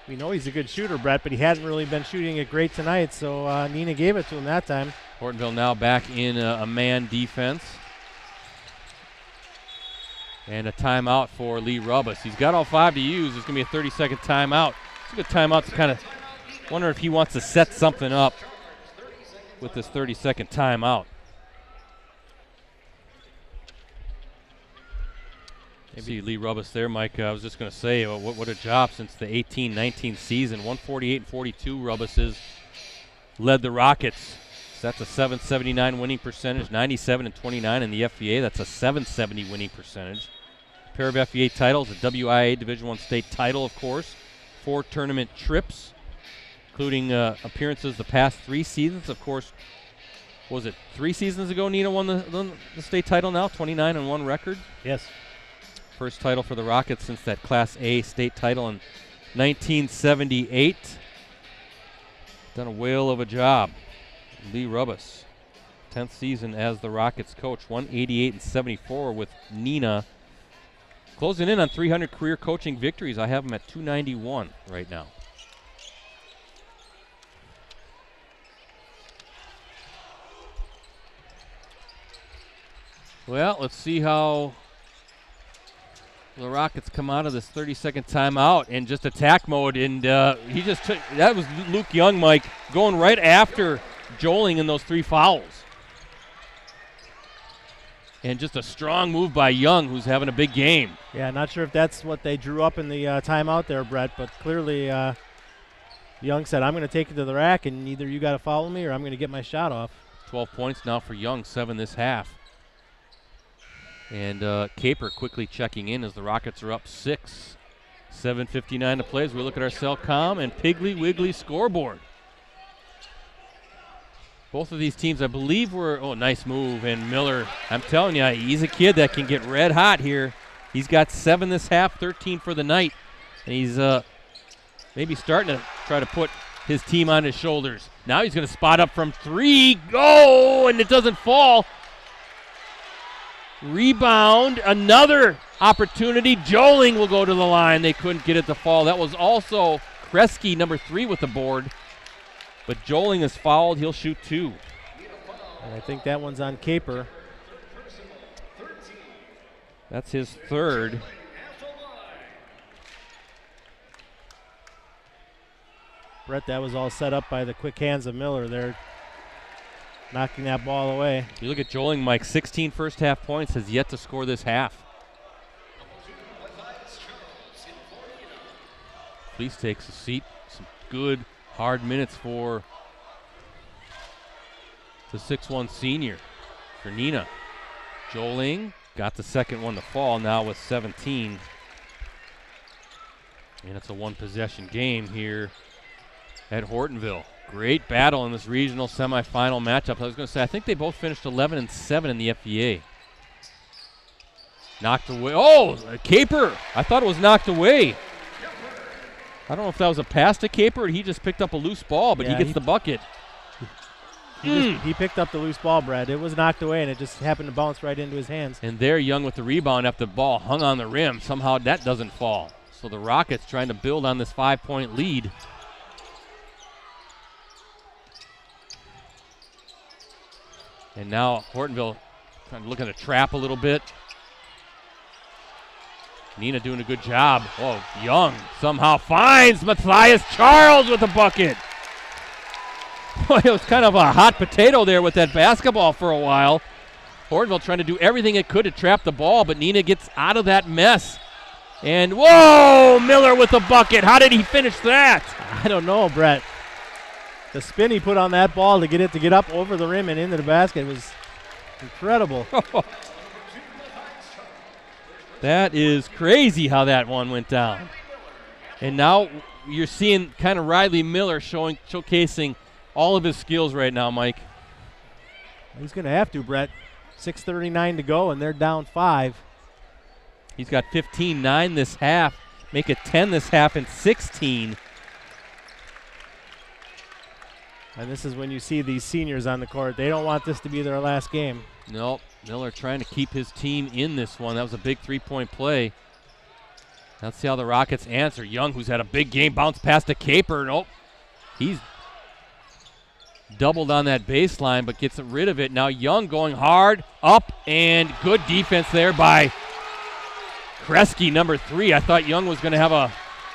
We know he's a good shooter, Brett, but he hadn't really been shooting it great tonight, so Neenah gave it to him that time. Hortonville now back in a man defense. And a timeout for Lee Rubbis. He's got all 5 to use. There's going to be a 30-second timeout. It's a good timeout to kind of wonder if he wants to set something up with this 30-second timeout. See Lee Rubbis there, Mike. I was just going to say, what a job since the 18-19 season. 148-42, Rubbis has led the Rockets. So that's a 779 winning percentage, 97-29 in the FVA. That's a 770 winning percentage. A pair of FVA titles, a WIAA Division I state title, of course. 4 tournament trips, including appearances the past 3 seasons. Of course, what was it 3 seasons ago Neenah won the state title now, 29-1 record? Yes. First title for the Rockets since that Class A state title in 1978. Done a whale of a job. Lee Rubbis, 10th season as the Rockets coach, 188-74 with Neenah. Closing in on 300 career coaching victories. I have him at 291 right now. Well, let's see how the Rockets come out of this 30-second timeout in just attack mode, and he just took – that was Luke Young, Mike, going right after Joling in those 3 fouls. And just a strong move by Young, who's having a big game. Yeah, not sure if that's what they drew up in the timeout there, Brett, but clearly Young said, I'm going to take it to the rack, and either you got to follow me or I'm going to get my shot off. 12 points now for Young, 7 this half. And Caper quickly checking in as the Rockets are up 6. 7:59 to play as we look at our Cellcom and Piggly Wiggly scoreboard. Both of these teams, I believe, were, nice move. And Miller, I'm telling you, he's a kid that can get red hot here. He's got 7 this half, 13 for the night. And he's maybe starting to try to put his team on his shoulders. Now he's going to spot up from 3. Go! And it doesn't fall. Rebound. Another opportunity. Joling will go to the line. They couldn't get it to fall. That was also Kresge, number 3, with the board. But Joling is fouled. He'll shoot 2. And I think that one's on Caper. That's his 3rd. Brett, that was all set up by the quick hands of Miller there, knocking that ball away. You look at Joling, Mike, 16 first half points, has yet to score this half. Please takes a seat. Some good, hard minutes for the 6'1 senior for Neenah. Joling got the second one to fall now with 17. And it's a one-possession game here at Hortonville. Great battle in this regional semifinal matchup. I was going to say, I think they both finished 11-7 in the FVA. Knocked away. Oh, Caper. I thought it was knocked away. I don't know if that was a pass to Caper or he just picked up a loose ball, but yeah, he gets the bucket. He picked up the loose ball, Brad. It was knocked away, and it just happened to bounce right into his hands. And there, Young with the rebound after the ball hung on the rim. Somehow that doesn't fall. So the Rockets trying to build on this 5-point lead. And now Hortonville kind of looking to trap a little bit. Neenah doing a good job. Oh, Young somehow finds Matthias Charles with a bucket. Boy, it was kind of a hot potato there with that basketball for a while. Hortonville trying to do everything it could to trap the ball, but Neenah gets out of that mess. And, whoa, Miller with the bucket. How did he finish that? I don't know, Brett. The spin he put on that ball to get up over the rim and into the basket was incredible. That is crazy how that one went down. And now you're seeing kind of Riley Miller showcasing all of his skills right now, Mike. He's going to have to, Brett. 6:39 to go, and they're down 5. He's got 15-9 this half. Make it 10 this half and 16. And this is when you see these seniors on the court. They don't want this to be their last game. Nope. Miller trying to keep his team in this one. That was a big 3-point play. Let's see how the Rockets answer. Young, who's had a big game, bounce past to Caper. Nope. He's doubled on that baseline, but gets rid of it. Now Young going hard, up, and good defense there by Kresge, number 3. I thought Young was going to have a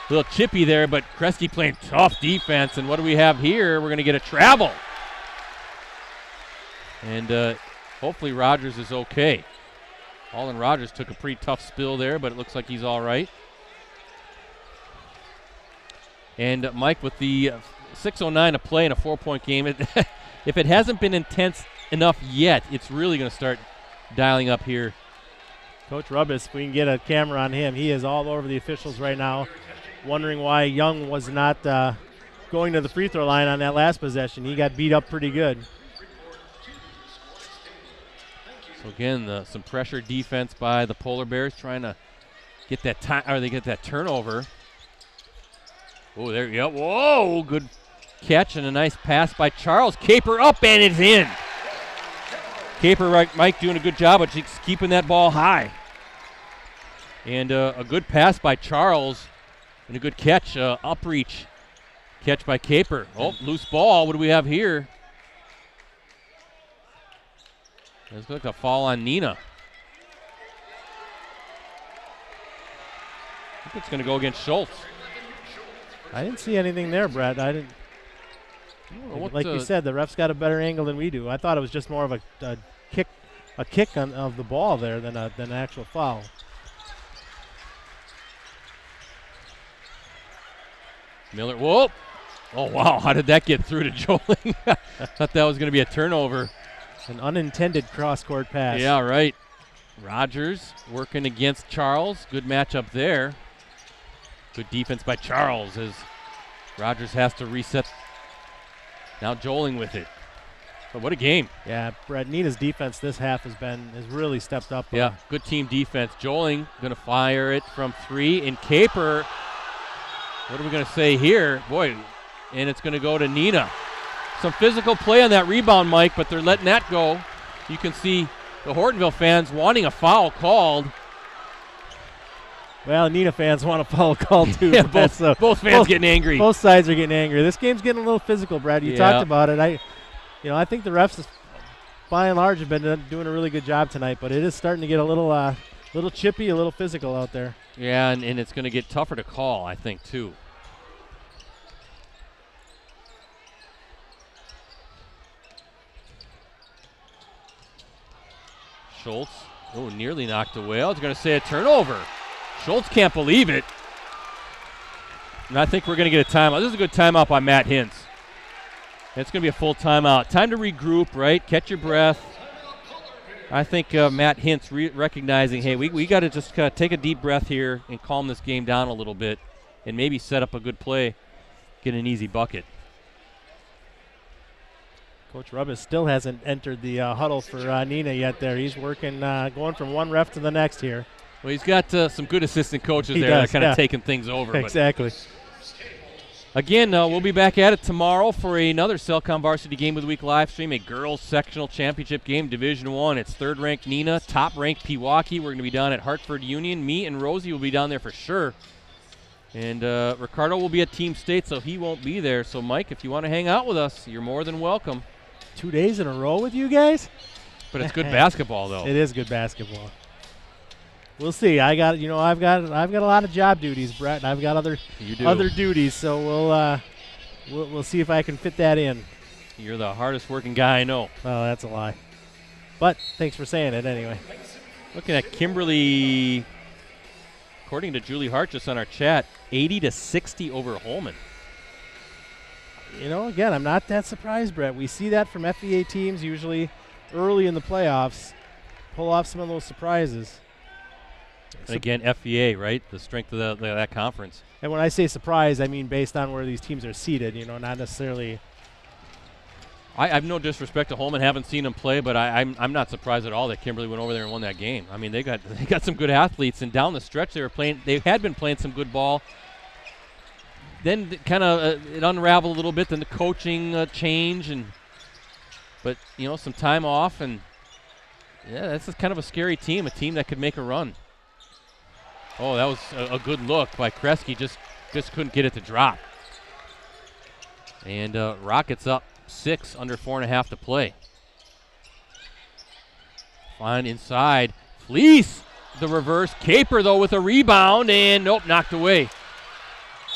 little chippy there, but Kresge playing tough defense. And what do we have here? We're going to get a travel. And hopefully Rogers is okay. Alden Rogers took a pretty tough spill there, but it looks like he's all right. And Mike, with the 6:09 to play in a 4-point game, if it hasn't been intense enough yet, it's really going to start dialing up here. Coach Rubbis, if we can get a camera on him, he is all over the officials right now, wondering why Young was not going to the free throw line on that last possession. He got beat up pretty good. So again, some pressure defense by the Polar Bears, trying to get that time, or they get that turnover. Oh, there you go. Whoa, good catch and a nice pass by Charles. Caper up, and it's in. Caper, Mike, doing a good job of just keeping that ball high. And a good pass by Charles and a good catch, upreach catch by Caper. Oh, loose ball. What do we have here? Looks like a fall on Neenah. I think it's going to go against Schultz. I didn't see anything there, Brett. I didn't. Like you said, the ref's got a better angle than we do. I thought it was just more of a kick of the ball there than an actual foul. Miller, whoa. Oh, wow, how did that get through to Joling? I thought that was going to be a turnover. An unintended cross-court pass. Yeah, right. Rogers working against Charles. Good matchup there. Good defense by Charles as Rogers has to reset. Now Joling with it. But what a game. Yeah, Brett, Neenah's defense this half has really stepped up. Yeah, good team defense. Joling going to fire it from 3. And Caper, what are we going to say here? Boy, and it's going to go to Neenah. Some physical play on that rebound, Mike, but they're letting that go. You can see the Hortonville fans wanting a foul called. Well, Neenah fans want a foul call too. Yeah, both fans getting angry. Both sides are getting angry. This game's getting a little physical, Brad. You talked about it. I think the refs, by and large, have been doing a really good job tonight, but it is starting to get a little chippy, a little physical out there. Yeah, and it's going to get tougher to call, I think, too. Schultz, nearly knocked away. I was going to say a turnover. Schultz can't believe it. And I think we're going to get a timeout. This is a good timeout by Matt Hintz. It's going to be a full timeout. Time to regroup, right? Catch your breath. I think Matt Hintz recognizing, hey, we got to just take a deep breath here and calm this game down a little bit and maybe set up a good play, get an easy bucket. Coach Rubbis still hasn't entered the huddle for Neenah yet there. He's working, going from one ref to the next here. Well, he's got some good assistant coaches there that are kind of taking things over. Exactly. Again, we'll be back at it tomorrow for another Cellcom Varsity Game of the Week live stream, a girls sectional championship game, Division I. It's third-ranked Neenah, top-ranked Pewaukee. We're going to be down at Hartford Union. Me and Rosie will be down there for sure. And Ricardo will be at Team State, so he won't be there. So, Mike, if you want to hang out with us, you're more than welcome. 2 days in a row with you guys? But it's good basketball, though. It is good basketball. We'll see. I've got a lot of job duties, Brett, and I've got other duties. So we'll see if I can fit that in. You're the hardest working guy I know. Oh, that's a lie. But thanks for saying it anyway. Looking at Kimberly, according to Julie Hart just on our chat, 80-60 over Holman. Again, I'm not that surprised, Brett. We see that from FVA teams usually early in the playoffs, pull off some of those surprises. And again, FVA, right? The strength of that conference. And when I say surprise, I mean based on where these teams are seated, not necessarily. I have no disrespect to Holman. Haven't seen them play, but I'm not surprised at all that Kimberly went over there and won that game. I mean, they got some good athletes, and down the stretch they had been playing some good ball. Then kind of it unraveled a little bit. Then the coaching change, but some time off, and yeah, that's kind of a scary team. A team that could make a run. Oh, that was a good look by Kresge. Just couldn't get it to drop. And Rockets up 6, under 4.5 to play. Fine inside. Fleece, the reverse. Caper, though, with a rebound, and nope, knocked away.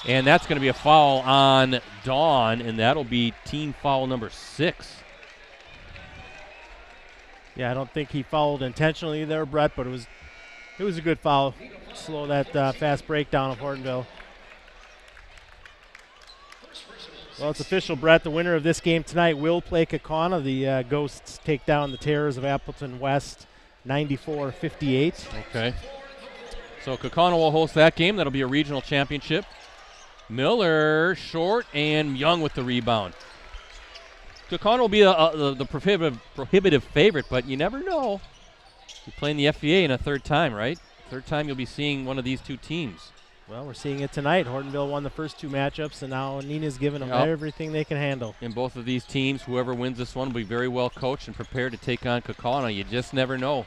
And that's going to be a foul on Dawn, and that'll be team foul number 6. Yeah, I don't think he fouled intentionally there, Brett, but it was a good foul. Slow that fast breakdown of Hortonville. Well, it's official, Brett. The winner of this game tonight will play Kaukauna. The Ghosts take down the Terrors of Appleton West 94-58. Okay. So Kaukauna will host that game. That'll be a regional championship. Miller short and Young with the rebound. Kaukauna will be the prohibitive favorite, but you never know. You're playing the FVA in a third time, right? Third time you'll be seeing one of these two teams. Well, we're seeing it tonight. Hortonville won the first 2 matchups, and now Neenah's giving them everything they can handle. And both of these teams, whoever wins this one, will be very well coached and prepared to take on Kaukauna. You just never know.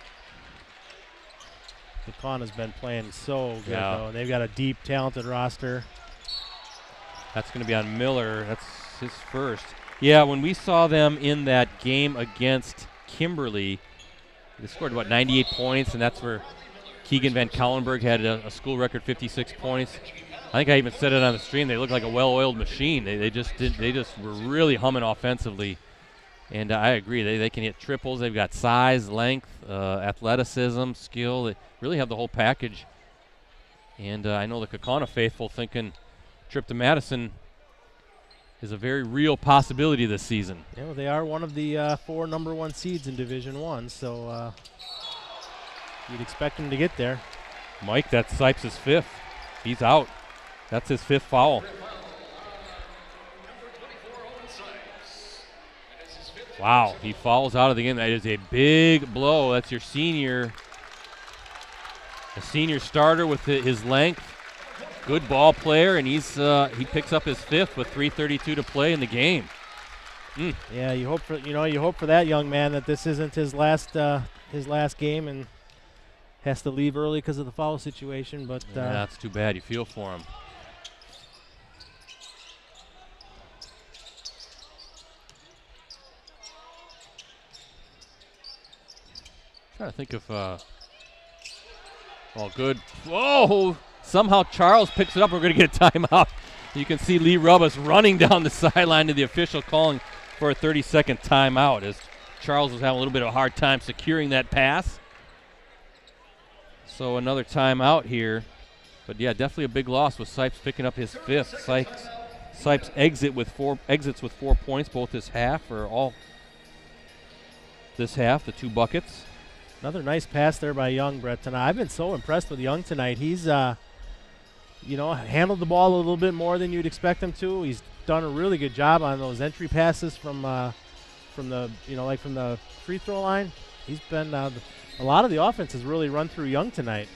Kaukauna's been playing so good, though. And they've got a deep, talented roster. That's going to be on Miller. That's his first. Yeah, when we saw them in that game against Kimberly, they scored, 98 points, and that's where Keegan Van Cowlenberg had a school record 56 points. I think I even said it on the stream. They look like a well-oiled machine. They just were really humming offensively. And I agree. They can hit triples. They've got size, length, athleticism, skill. They really have the whole package. And I know the Kaukauna faithful thinking trip to Madison is a very real possibility this season. Yeah, well, they are one of the 4 number 1 seeds in Division I, so you'd expect them to get there. Mike, that's Sipes' 5th. He's out. That's his 5th foul. Wow, he falls out of the game. That is a big blow. That's your senior. A senior starter with his length. Good ball player, and he picks up his 5th with 3:32 to play in the game. Yeah, you hope for that young man that this isn't his last game and has to leave early because of the foul situation. But yeah, that's too bad. You feel for him. Trying to think of good. Whoa! Somehow Charles picks it up. We're going to get a timeout. You can see Lee Rubbis running down the sideline to the official calling for a 30-second timeout as Charles was having a little bit of a hard time securing that pass. So another timeout here. But yeah, definitely a big loss with Sipes picking up his 5th. Sipes exits with 4 points, both this half or all this half, the 2 buckets. Another nice pass there by Young, Brett, tonight. I've been so impressed with Young tonight. He's, handled the ball a little bit more than you'd expect him to. He's done a really good job on those entry passes from the free throw line. He's been a lot of the offense has really run through Young tonight.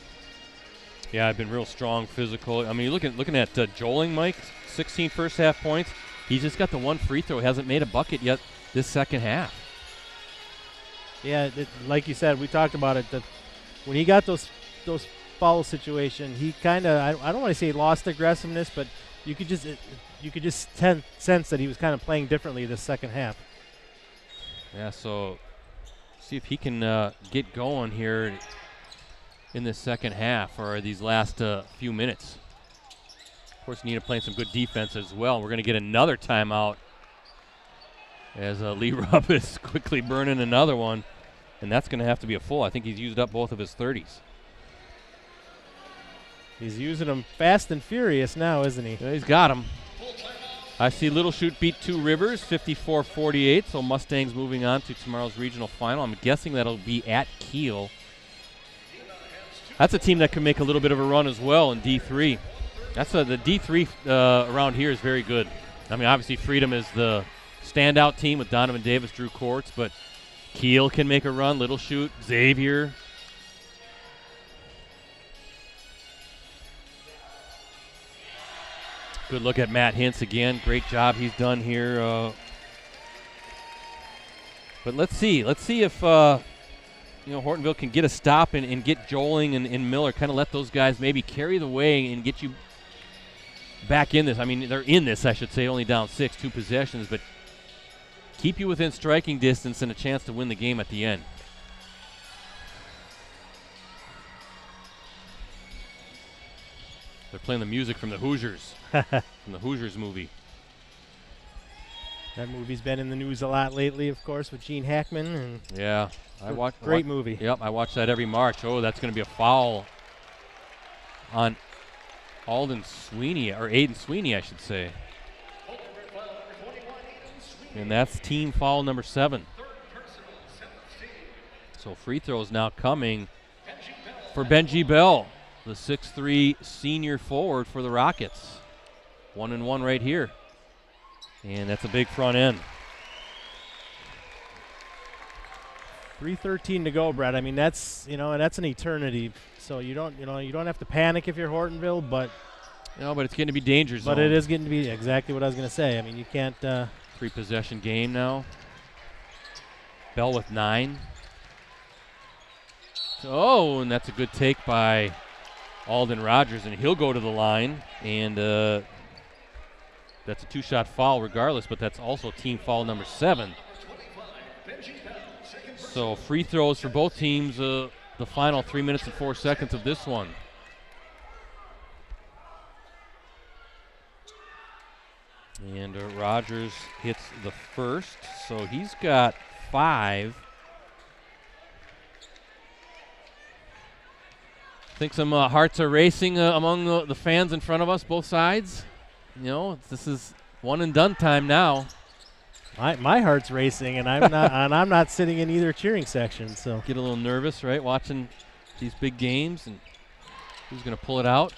Yeah, I've been real strong, physical. I mean, looking at Joling, Mike, 16 first half points. He's just got the 1 free throw. He hasn't made a bucket yet this second half. Yeah, like you said, we talked about it, that when he got those foul situation, he kind of, I don't want to say lost aggressiveness, but you could just sense that he was kind of playing differently this second half. Yeah, so see if he can get going here in this second half or these last few minutes. Of course, Neenah playing some good defense as well. We're going to get another timeout as Lee Rupp is quickly burning another one. And that's going to have to be a full. I think he's used up both of his 30s. He's using them fast and furious now, isn't he? Yeah, he's got them. I see Little Chute beat 2 Rivers, 54-48. So Mustangs moving on to tomorrow's regional final. I'm guessing that'll be at Kiel. That's a team that can make a little bit of a run as well in D3. The D3 around here is very good. I mean, obviously Freedom is the standout team with Donovan Davis, Drew Kortz, but Kiel can make a run, Little Chute, Xavier. Good look at Matt Hintz again. Great job he's done here. But let's see if Hortonville can get a stop and get Joling and Miller, kind of let those guys maybe carry the way and get you back in this. I mean, they're in this, I should say, only down 6, 2 possessions, but keep you within striking distance and a chance to win the game at the end. They're playing the music from the Hoosiers, from the Hoosiers movie. That movie's been in the news a lot lately, of course, with Gene Hackman. And yeah, great movie. Yep, I watch that every March. Oh, that's going to be a foul on Aiden Sweeney, I should say. And that's team foul number 7. So free throws now coming for Benji Bell, the 6'3" senior forward for the Rockets. 1-and-1 right here. And that's a big front end. 3:13 to go, Brett. I mean, that's an eternity. So you don't have to panic if you're Hortonville, but but it's getting to be danger zone. But it is getting to be exactly what I was going to say. I mean, you can't. 3-possession game now. Bell with 9. Oh, and that's a good take by Alden Rogers, and he'll go to the line, and that's a 2-shot foul regardless, but that's also team foul number 7. So free throws for both teams, the final 3 minutes and 4 seconds of this one. And Rogers hits the first, so he's got 5. I think some hearts are racing among the fans in front of us, both sides. This is one and done time now. My heart's racing, and I'm not and I'm not sitting in either cheering section. So Get a little nervous, right, watching these big games, and who's going to pull it out?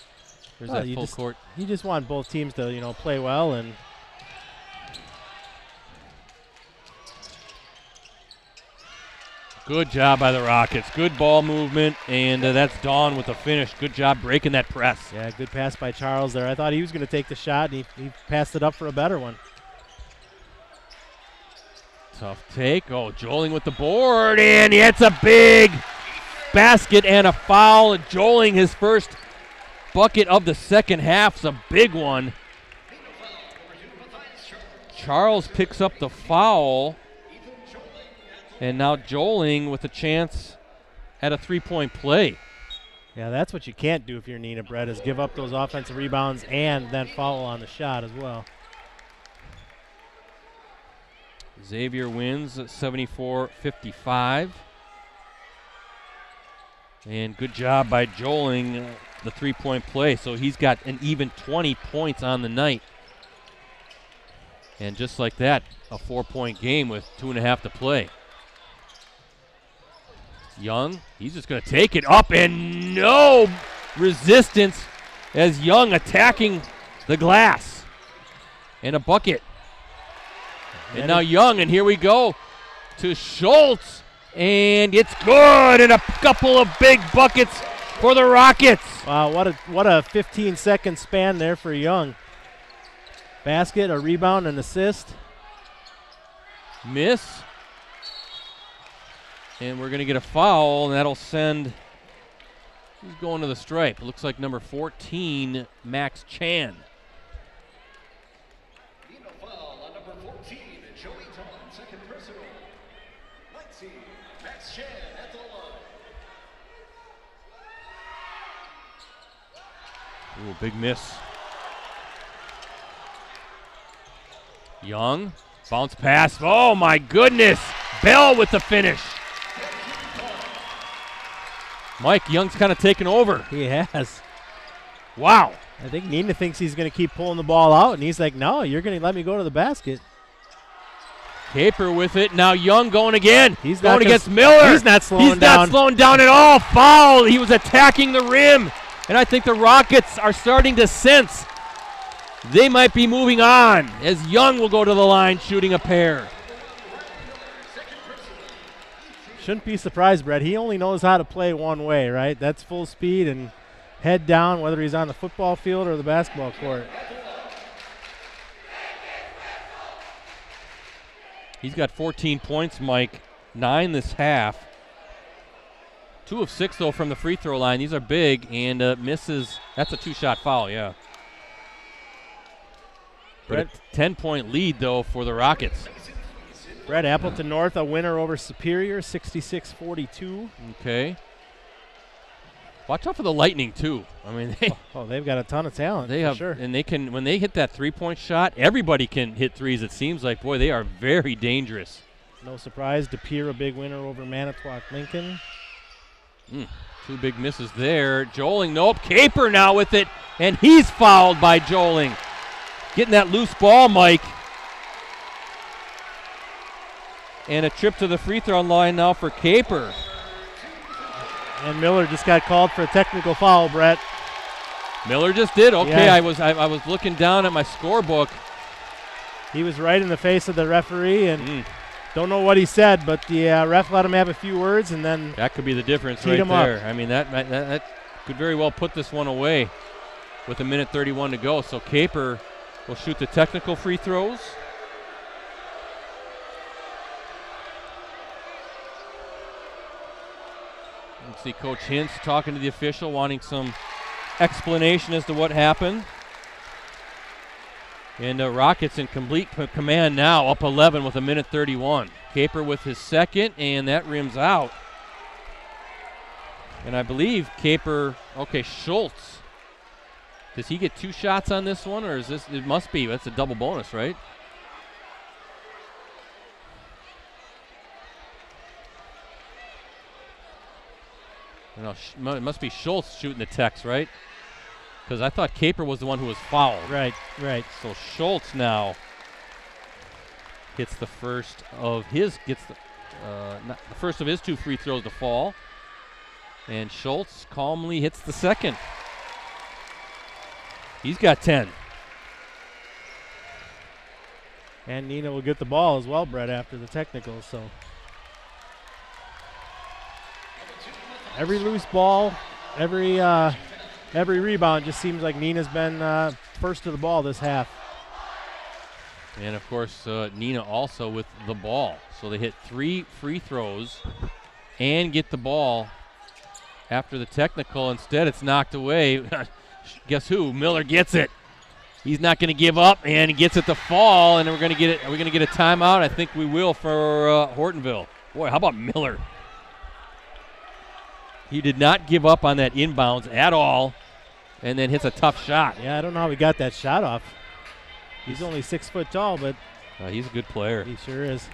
There's that full court. You just want both teams to play well and. Good job by the Rockets. Good ball movement, and that's Dawn with the finish. Good job breaking that press. Yeah, good pass by Charles there. I thought he was going to take the shot, and he passed it up for a better one. Tough take. Oh, Joling with the board, and it's a big basket and a foul. Joling, his first bucket of the second half, is a big one. Charles picks up the foul. And now Joling with a chance at a three-point play. Yeah, that's what you can't do if you're Neenah, Brett, is give up those offensive rebounds and then foul on the shot as well. Xavier wins 74-55. And good job by Joling, the three-point play. So he's got an even 20 points on the night. And just like that, a 4-point game with 2.5 to play. Young, he's just going to take it up, and no resistance as Young attacking the glass. And a bucket. And now Young, and here we go to Schultz, and it's good, and a couple of big buckets for the Rockets. Wow, what a 15-second span there for Young. Basket, a rebound, an assist. Miss. And we're going to get a foul, and that'll send, who's going to the stripe? It looks like number 14, Max Chan. Neenah foul on number 14, Joey Tom, second personal. 19, Max Chan at the line. Ooh, big miss. Young, bounce pass. Oh, my goodness. Bell with the finish. Mike, Young's kind of taken over. He has. Wow. I think Neenah thinks he's going to keep pulling the ball out, and he's like, no, you're going to let me go to the basket. Caper with it. Now Young going again. He's going not against Miller. He's not slowing down. He's not slowing down at all. Foul. He was attacking the rim. And I think the Rockets are starting to sense they might be moving on as Young will go to the line shooting a pair. Shouldn't be surprised, Brett. He only knows how to play one way, right? That's full speed and head down, whether he's on the football field or the basketball court. He's got 14 points, Mike. 9 this half. 2 of 6, though, from the free throw line. These are big, and misses. That's a 2-shot foul, yeah. But a 10-point lead, though, for the Rockets. Brett, Appleton North, a winner over Superior, 66-42. Okay. Watch out for the Lightning, too. I mean, they've got a ton of talent. They have, sure. And they can, when they hit that three-point shot, everybody can hit threes. It seems like, boy, they are very dangerous. No surprise, De Pere, a big winner over Manitowoc Lincoln. 2 big misses there. Joling, nope. Caper now with it, and he's fouled by Joling. Getting that loose ball, Mike. And a trip to the free throw line now for Caper. And Miller just got called for a technical foul, Brett. Miller just did. Okay, Yeah. I was looking down at my scorebook. He was right in the face of the referee, and don't know what he said, but the ref let him have a few words, and then That could be the difference teed right him there. up. I mean, that could very well put this one away with 1:31 to go. So Caper will shoot the technical free throws. Let's see Coach Hintz talking to the official, wanting some explanation as to what happened. And Rockets in complete command now, up 11 with 1:31. Caper with his second, and that rims out. And I believe Caper, Schultz. Does he get 2 shots on this one, or is this, it must be, that's a double bonus, right? No, it must be Schultz shooting the techs, right? because I thought Caper was the one who was fouled. Right. So Schultz now hits the first of his, not the first of his 2 free throws to fall. And Schultz calmly hits the second. He's got 10. And Neenah will get the ball as well, Brett, after the technical. So every loose ball, every rebound just seems like Neenah's been first to the ball this half. And, of course, Neenah also with the ball. So they hit 3 free throws and get the ball after the technical. Instead, it's knocked away. Guess who? Miller gets it. He's not going to give up, and he gets it to fall, and we're going to get it. Are we going to get a timeout? I think we will for Hortonville. Boy, how about Miller? He did not give up on that inbounds at all, and then hits a tough shot. Yeah, I don't know how he got that shot off. He's only 6 foot tall, but he's a good player. He sure is.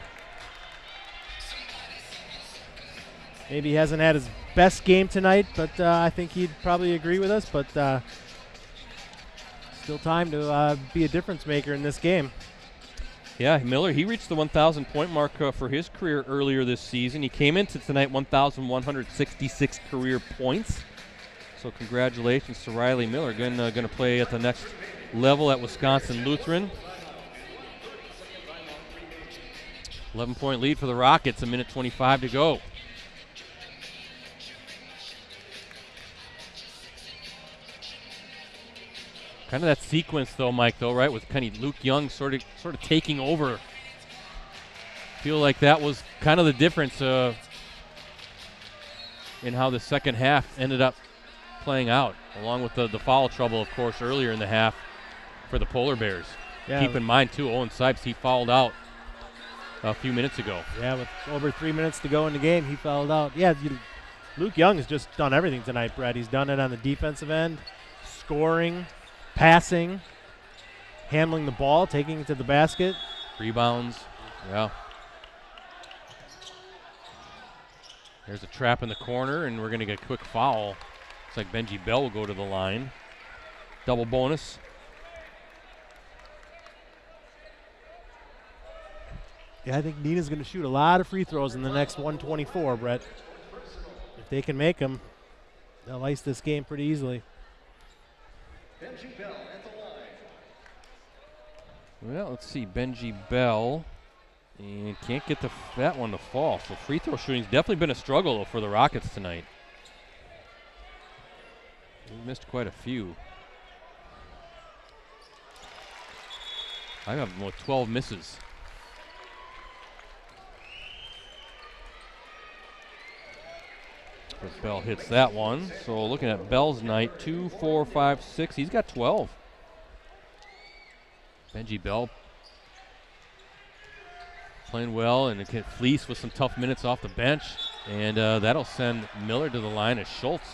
Maybe he hasn't had his best game tonight, but I think he'd probably agree with us. But still time to be a difference maker in this game. Yeah, Miller, he reached the 1,000 point mark for his career earlier this season. He came into tonight 1,166 career points. So congratulations to Riley Miller. Going to play at the next level at Wisconsin Lutheran. 11-point lead for the Rockets, 1:25 to go. Kind of that sequence, though, Mike, right, with kind of Luke Young sort of taking over. Feel like that was kind of the difference in how the second half ended up playing out, along with the foul trouble, of course, earlier in the half for the Polar Bears. Yeah. Keep in mind, too, Owen Sipes, he fouled out a few minutes ago. Yeah, with over 3 minutes to go in the game, he fouled out. Yeah, Luke Young has just done everything tonight, Brett. He's done it on the defensive end, scoring, passing, handling the ball, taking it to the basket. Rebounds, yeah. There's a trap in the corner, and we're going to get a quick foul. Looks like Benji Bell will go to the line. Double bonus. Yeah, I think Neenah's going to shoot a lot of free throws in the next 124, Brett. If they can make them, they'll ice this game pretty easily. Benji Bell at the line. Well, let's see. Benji Bell. And can't get that one to fall. So free throw shooting's definitely been a struggle, though, for the Rockets tonight. We missed quite a few. I have 12 misses. Bell hits that one. So looking at Bell's night, 2, 4, 5, 6. He's got 12. Benji Bell playing well, and it can fleece with some tough minutes off the bench. And that'll send Miller to the line as Schultz.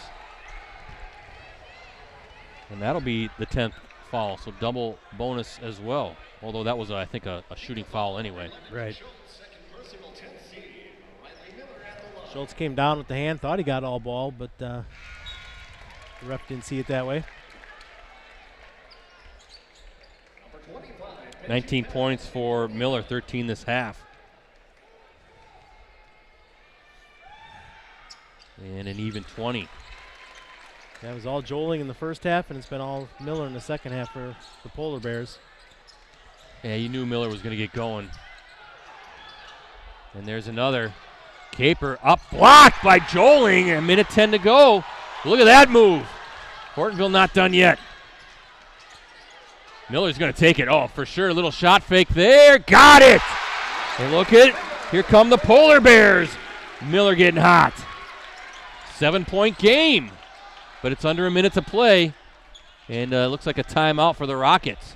And that'll be the 10th foul, so double bonus as well. Although that was, I think, a shooting foul anyway. Right. Schultz came down with the hand, thought he got all ball, but the ref didn't see it that way. 19 points for Miller, 13 this half. And an even 20. That was all Joling in the first half, and it's been all Miller in the second half for the Polar Bears. Yeah, you knew Miller was going to get going. And there's another. Caper up, blocked by Joling, 1:10 to go. Look at that move. Hortonville not done yet. Miller's going to take it. Oh, for sure, a little shot fake there. Got it. And look at it. Here come the Polar Bears. Miller getting hot. 7-point game. But it's under a minute to play. And looks like a timeout for the Rockets.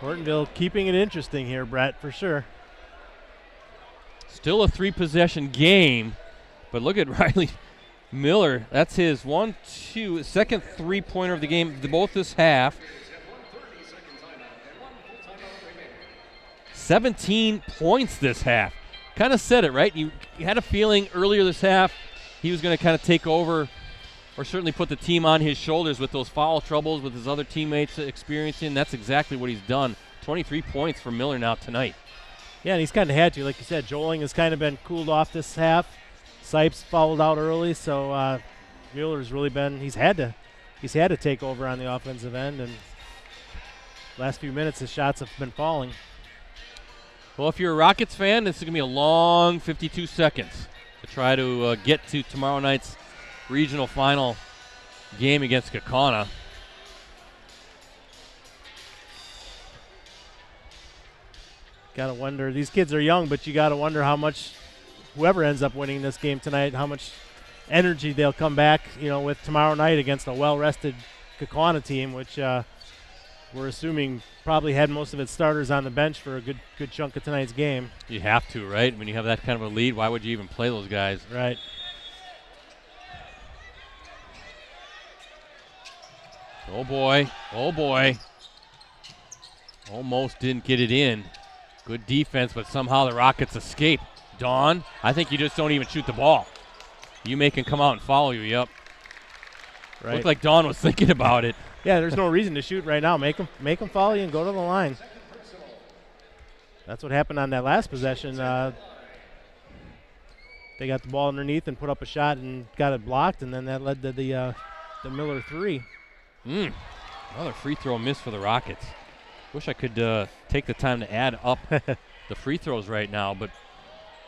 Hortonville keeping it interesting here, Brett, for sure. Still a 3-possession game, but look at Riley Miller. That's his second 3-pointer of the game, both this half. 17 points this half. Kind of said it, right? You had a feeling earlier this half he was going to kind of take over or certainly put the team on his shoulders with those foul troubles with his other teammates experiencing. That's exactly what he's done. 23 points for Miller now tonight. Yeah, and he's kind of had to. Like you said, Joling has kind of been cooled off this half. Sipes fouled out early, so Mueller's really been, he's had to take over on the offensive end, and last few minutes his shots have been falling. Well, if you're a Rockets fan, this is going to be a long 52 seconds to try to get to tomorrow night's regional final game against Kaukauna. Got to wonder, these kids are young, but you got to wonder how much whoever ends up winning this game tonight, how much energy they'll come back, with tomorrow night against a well-rested Kaukauna team, which we're assuming probably had most of its starters on the bench for a good chunk of tonight's game. You have to, right? When you have that kind of a lead, why would you even play those guys? Right. Oh, boy. Oh, boy. Almost didn't get it in. Good defense, but somehow the Rockets escape. Dawn, I think you just don't even shoot the ball. You make him come out and follow you, yep. Right. Looked like Dawn was thinking about it. Yeah, there's no reason to shoot right now. Make them follow you and go to the line. That's what happened on that last possession. They got the ball underneath and put up a shot and got it blocked, and then that led to the Miller three. Another free throw miss for the Rockets. Wish I could take the time to add up the free throws right now, but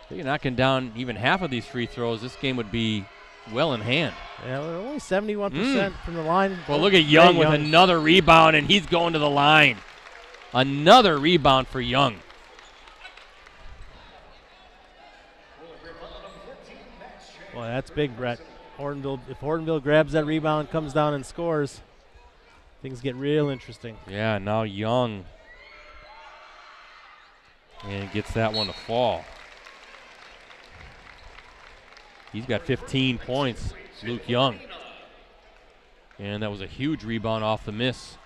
if you're knocking down even half of these free throws, this game would be well in hand. Yeah, we're only 71% from the line. Well, look at Young with another rebound, and he's going to the line. Another rebound for Young. Well, that's big, Brett. If Hortonville grabs that rebound, comes down and scores, things get real interesting. Yeah, now Young. And gets that one to fall. He's got 15 points, Luke Young. And that was a huge rebound off the miss.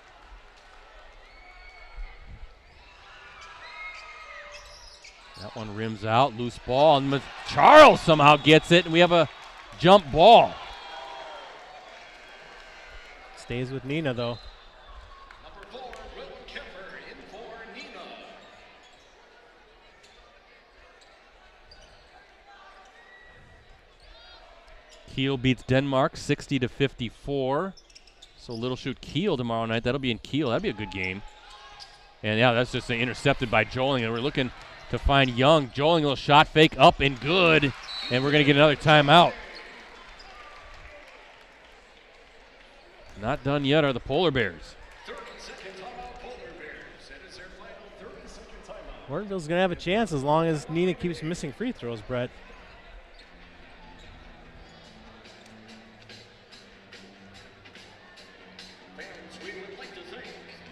That one rims out, loose ball, and Charles somehow gets it, and we have a jump ball. Stays with Neenah, though. Number 4, Will Kemper in for Neenah. Kiel beats Denmark 60-54. So Little shoot Kiel tomorrow night. That'll be in Kiel. That'd be a good game. And yeah, that's just intercepted by Joling, and we're looking to find Young. Joling, a little shot fake up and good, and we're going to get another timeout. Not done yet are the Polar Bears. 30-second timeout, Polar Bears. That is their final 30-second timeout. Hortonville's going to have a chance as long as Neenah keeps missing free throws, Brett. Fans, we would like to thank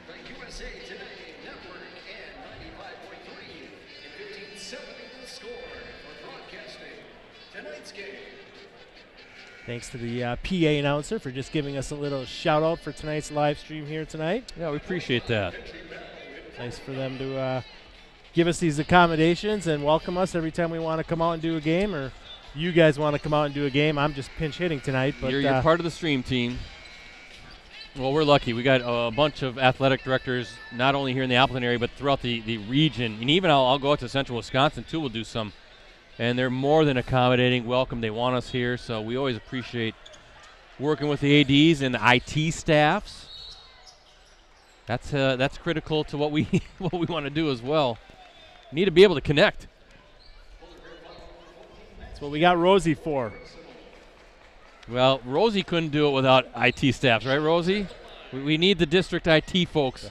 the USA Today Network and 95.3 and 1570 The Score for broadcasting tonight's game. Thanks to the PA announcer for just giving us a little shout out for tonight's live stream here tonight. Yeah, we appreciate that. Nice for them to give us these accommodations and welcome us every time we want to come out and do a game, or you guys want to come out and do a game. I'm just pinch hitting tonight. But you're part of the stream team. Well, we're lucky. We got a bunch of athletic directors, not only here in the Appleton area, but throughout the region. And even I'll go out to central Wisconsin, too. We'll do some. And they're more than accommodating, welcome. They want us here, so we always appreciate working with the ADs and the IT staffs. That's critical to what we what we want to do as well. We need to be able to connect. That's what we got Rosie for. Well, Rosie couldn't do it without IT staffs, right, Rosie? We need the district IT folks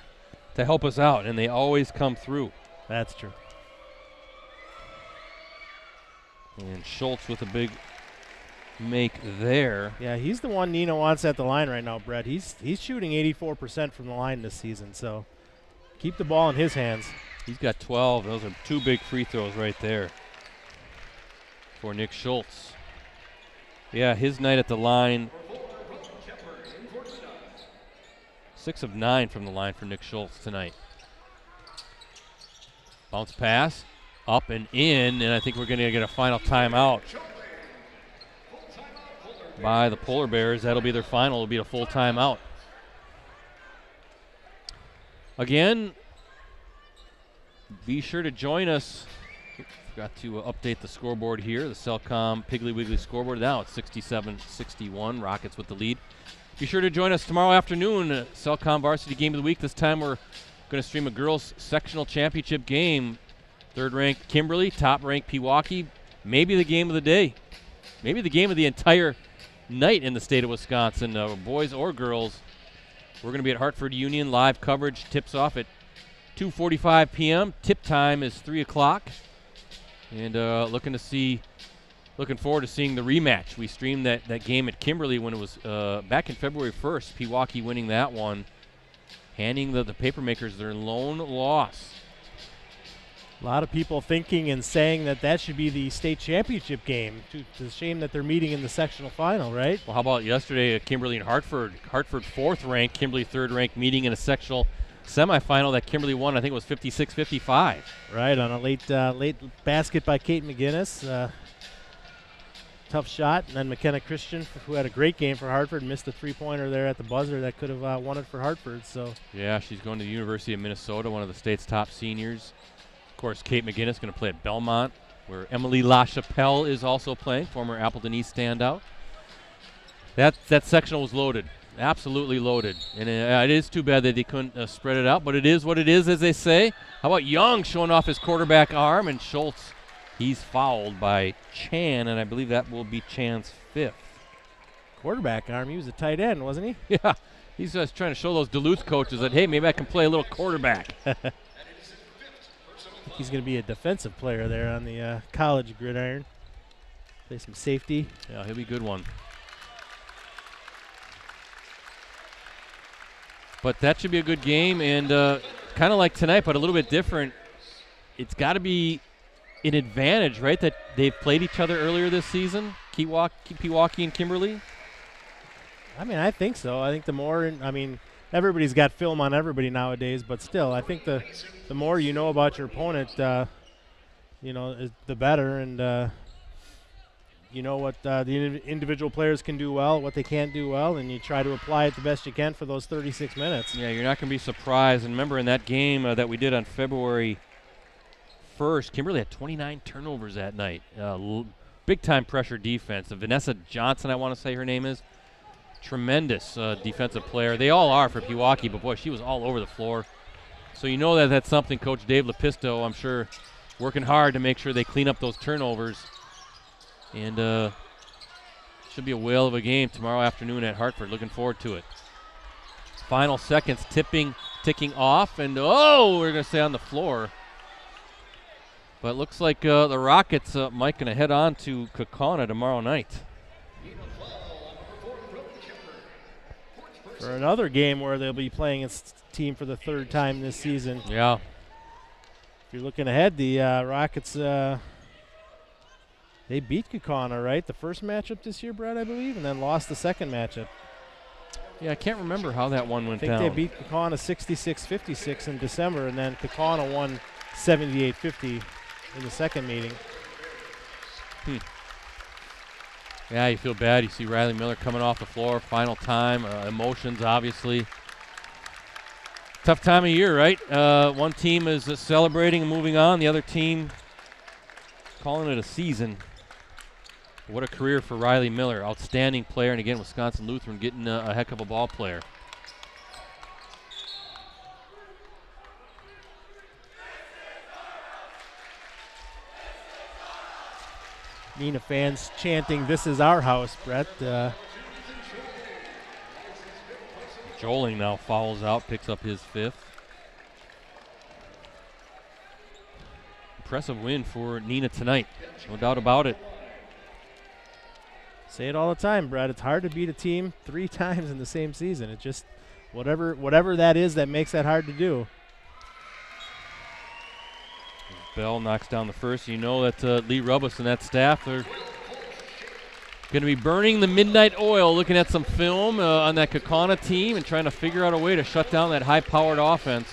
to help us out, and they always come through. That's true. And Schultz with a big make there. Yeah, he's the one Neenah wants at the line right now, Brett. He's shooting 84% from the line this season, so keep the ball in his hands. He's got 12. Those are two big free throws right there for Nick Schultz. Yeah, his night at the line. 6 of 9 from the line for Nick Schultz tonight. Bounce pass. Up and in, and I think we're going to get a final timeout. by the Polar Bears. That'll be their final. It'll be a full timeout. Again, be sure to join us. Forgot to update the scoreboard here. The Cellcom Piggly Wiggly scoreboard. Now it's 67-61. Rockets with the lead. Be sure to join us tomorrow afternoon. Cellcom Varsity Game of the Week. This time we're going to stream a girls' sectional championship game. Third-ranked Kimberly, top-ranked Pewaukee. Maybe the game of the day. Maybe the game of the entire night in the state of Wisconsin, boys or girls. We're going to be at Hartford Union. Live coverage tips off at 2:45 p.m. Tip time is 3 o'clock. And looking forward to seeing the rematch. We streamed that game at Kimberly when it was back in February 1st. Pewaukee winning that one, handing the Papermakers their lone loss. A lot of people thinking and saying that should be the state championship game. It's a shame that they're meeting in the sectional final, right? Well, how about yesterday at Kimberly and Hartford? Hartford 4th ranked, Kimberly 3rd ranked, meeting in a sectional semifinal that Kimberly won. I think it was 56-55. Right, on a late basket by Kate McGinnis. Tough shot. And then McKenna Christian, who had a great game for Hartford, missed a three-pointer there at the buzzer that could have won it for Hartford. So yeah, she's going to the University of Minnesota, one of the state's top seniors. Of course, Kate McGinnis going to play at Belmont, where Emily LaChapelle is also playing, former Appleton East standout. That sectional was loaded, absolutely loaded. And it is too bad that they couldn't spread it out, but it is what it is, as they say. How about Young showing off his quarterback arm, and Schultz, he's fouled by Chan, and I believe that will be Chan's 5th. Quarterback arm, he was a tight end, wasn't he? Yeah, he's just trying to show those Duluth coaches that, hey, maybe I can play a little quarterback. He's going to be a defensive player there on the college gridiron. Play some safety. Yeah, he'll be a good one. But that should be a good game, and kind of like tonight, but a little bit different. It's got to be an advantage, right, that they've played each other earlier this season, Pewaukee and Kimberly? I mean, I think so. I think the more, everybody's got film on everybody nowadays, but still, I think the more you know about your opponent, the better, and you know what the individual players can do well, what they can't do well, and you try to apply it the best you can for those 36 minutes. Yeah, you're not going to be surprised. And remember in that game that we did on February 1st, Kimberly had 29 turnovers that night. Big-time pressure defense. Vanessa Johnson, I want to say her name is. Tremendous defensive player. They all are for Pewaukee, but boy, she was all over the floor. So you know that's something Coach Dave Lepisto, I'm sure, working hard to make sure they clean up those turnovers. And should be a whale of a game tomorrow afternoon at Hartford. Looking forward to it. Final seconds ticking off, and we're going to stay on the floor. But it looks like the Rockets might going to head on to Kaukauna tomorrow night. For another game where they'll be playing its team for the third time this season. Yeah. If you're looking ahead, the Rockets, they beat Kaukauna, right? The first matchup this year, Brett, I believe, and then lost the second matchup. Yeah, I can't remember how that one went down. I think they beat Kaukauna 66-56 in December, and then Kaukauna won 78-50 in the second meeting. Yeah, you feel bad. You see Riley Miller coming off the floor, final time. Emotions, obviously. Tough time of year, right? One team is celebrating and moving on. The other team calling it a season. What a career for Riley Miller. Outstanding player. And again, Wisconsin Lutheran getting a heck of a ball player. Neenah fans chanting, "This is our house," Brett. Joling now fouls out, picks up his 5th. Impressive win for Neenah tonight. No doubt about it. Say it all the time, Brett. It's hard to beat a team 3 times in the same season. It just, whatever that is that makes that hard to do. Bell knocks down the first. You know that Lee Rubbis and that staff are going to be burning the midnight oil, looking at some film on that Kaukauna team and trying to figure out a way to shut down that high-powered offense.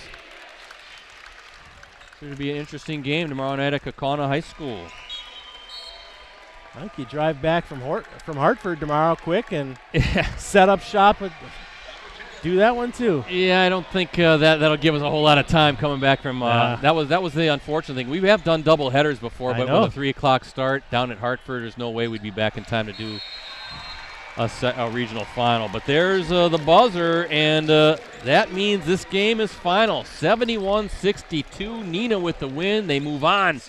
It's going to be an interesting game tomorrow night at Kaukauna High School. I think you drive back from Hartford tomorrow quick and set up shop. Do that one too. Yeah, I don't think that'll give us a whole lot of time coming back from. That was the unfortunate thing. We have done double headers before, but with a 3 o'clock start down at Hartford, there's no way we'd be back in time to do a regional final. But there's the buzzer, and that means this game is final. 71-62. Neenah with the win. They move on.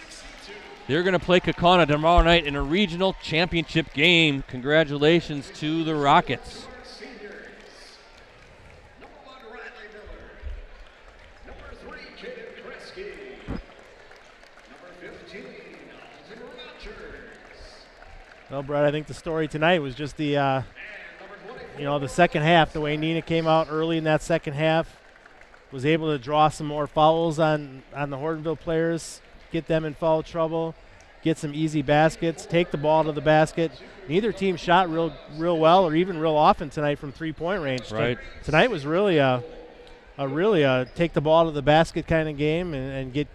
They're going to play Kaukauna tomorrow night in a regional championship game. Congratulations to the Rockets. Well, Brett, I think the story tonight was just the second half. The way Neenah came out early in that second half, was able to draw some more fouls on the Hortonville players, get them in foul trouble, get some easy baskets, take the ball to the basket. Neither team shot real well or even real often tonight from 3-point range. Right. Tonight was really a take the ball to the basket kind of game and get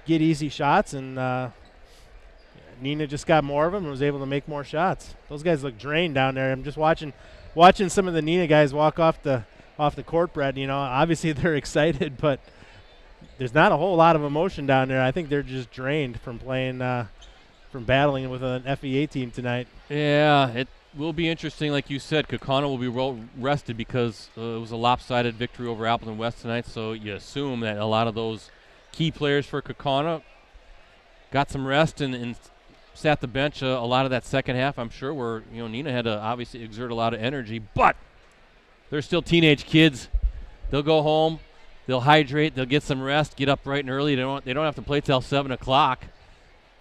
easy shots, and Neenah just got more of them and was able to make more shots. Those guys look drained down there. I'm just watching some of the Neenah guys walk off the court, Brett. Obviously they're excited, but there's not a whole lot of emotion down there. I think they're just drained from playing, from battling with an FEA team tonight. Yeah, it will be interesting. Like you said, Kaukauna will be well rested because it was a lopsided victory over Appleton West tonight, so you assume that a lot of those key players for Kaukauna got some rest and sat the bench a lot of that second half, I'm sure, where Neenah had to obviously exert a lot of energy, but they're still teenage kids. They'll go home, they'll hydrate, they'll get some rest, get up bright and early. They don't have to play till 7 o'clock.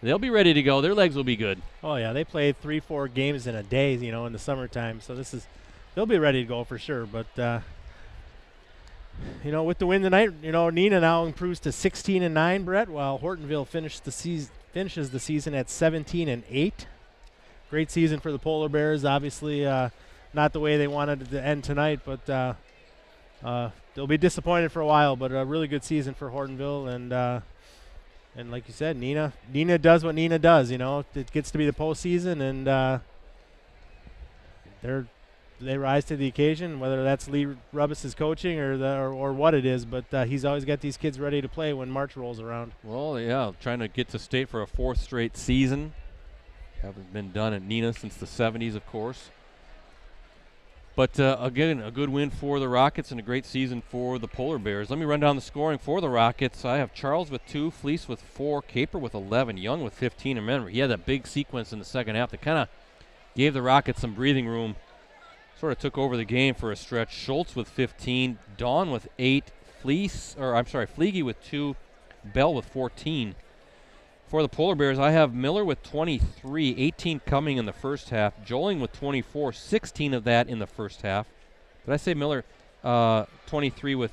They'll be ready to go. Their legs will be good. Oh yeah, they play 3-4 games in a day, in the summertime. So they'll be ready to go for sure. But with the win tonight, Neenah now improves to 16-9, Brett, while Hortonville finishes the season at 17-8. Great season for the Polar Bears. Obviously, not the way they wanted it to end tonight, but they'll be disappointed for a while. But a really good season for Hortonville, and like you said, Neenah does what Neenah does. It gets to be the postseason, and they rise to the occasion, whether that's Lee Rubbis's coaching or what it is. But he's always got these kids ready to play when March rolls around. Well, yeah, trying to get to state for a 4th straight season. Haven't been done at Neenah since the 70s, of course. But again, a good win for the Rockets and a great season for the Polar Bears. Let me run down the scoring for the Rockets. I have Charles with 2, Fleece with 4, Caper with 11, Young with 15. And remember, he had that big sequence in the second half that kind of gave the Rockets some breathing room. Sort of took over the game for a stretch. Schultz with 15, Dawn with 8, Fleege with 2, Bell with 14. For the Polar Bears, I have Miller with 23, 18 coming in the first half. Joling with 24, 16 of that in the first half. Did I say Miller? 23 with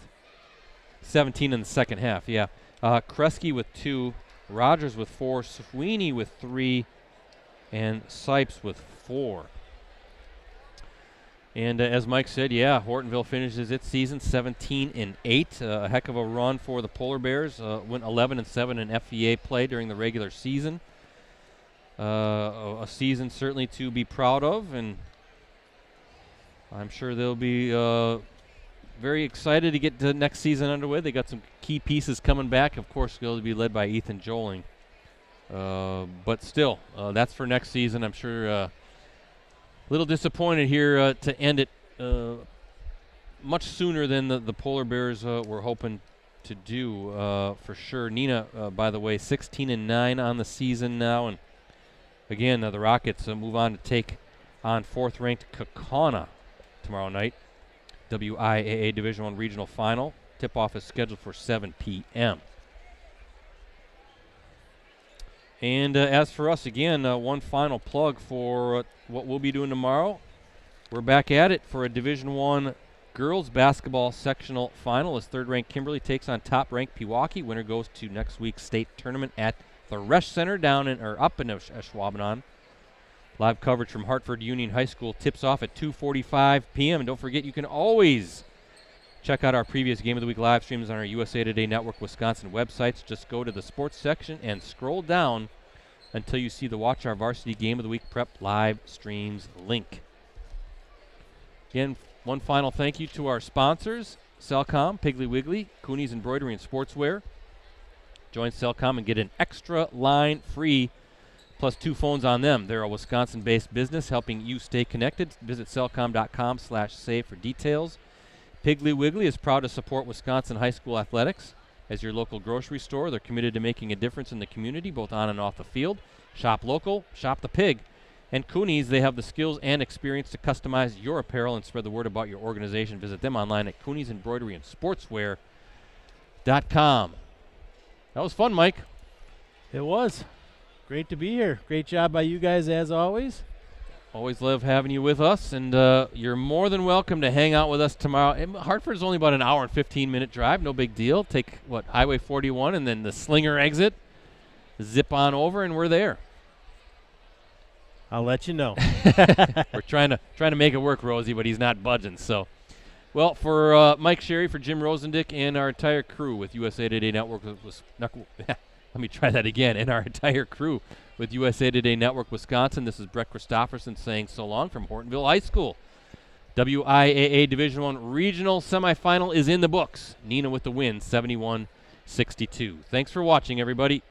17 in the second half, yeah. Kresge with 2, Rogers with 4, Sweeney with 3, and Sipes with 4. And as Mike said, yeah, Hortonville finishes its season 17-8. A heck of a run for the Polar Bears. Went 11-7 in FEA play during the regular season. A season certainly to be proud of, and I'm sure they'll be very excited to get the next season underway. They got some key pieces coming back. Of course, they'll be led by Ethan Joling. But still, that's for next season. I'm sure. Little disappointed here to end it much sooner than the Polar Bears were hoping to do for sure. Neenah, by the way, 16-9 on the season now, and again the Rockets move on to take on 4th-ranked Kaukauna tomorrow night. WIAA Division I regional final. Tip-off is scheduled for 7 p.m. And as for us, again, one final plug for what we'll be doing tomorrow. We're back at it for a Division I girls basketball sectional final as 3rd-ranked Kimberly takes on top-ranked Pewaukee. Winner goes to next week's state tournament at the Resch Center up in Ashwaubenon. Live coverage from Hartford Union High School tips off at 2:45 p.m. And don't forget, you can always check out our previous Game of the Week live streams on our USA Today Network Wisconsin websites. Just go to the sports section and scroll down until you see the Watch Our Varsity Game of the Week Prep live streams link. Again, one final thank you to our sponsors, Cellcom, Piggly Wiggly, Cooney's Embroidery and Sportswear. Join Cellcom and get an extra line free, plus 2 phones on them. They're a Wisconsin-based business helping you stay connected. Visit cellcom.com/save for details. Piggly Wiggly is proud to support Wisconsin high school athletics. As your local grocery store, they're committed to making a difference in the community, both on and off the field. Shop local, shop the pig. And Cooney's, they have the skills and experience to customize your apparel and spread the word about your organization. Visit them online at Cooney's Embroidery and Sportswear.com. That was fun, Mike. It was. Great to be here. Great job by you guys as always. Always love having you with us, and you're more than welcome to hang out with us tomorrow. Hartford is only about an hour and 15-minute drive. No big deal. Take, Highway 41 and then the Slinger exit. Zip on over, and we're there. I'll let you know. We're trying to make it work, Rosie, but he's not budging. So, well, for Mike Sherry, for Jim Rosandick, and our entire crew with USA Today Network, let me try that again. And our entire crew with USA Today Network Wisconsin, this is Brett Christopherson saying so long from Hortonville High School. WIAA Division I Regional Semifinal is in the books. Neenah with the win, 71-62. Thanks for watching, everybody.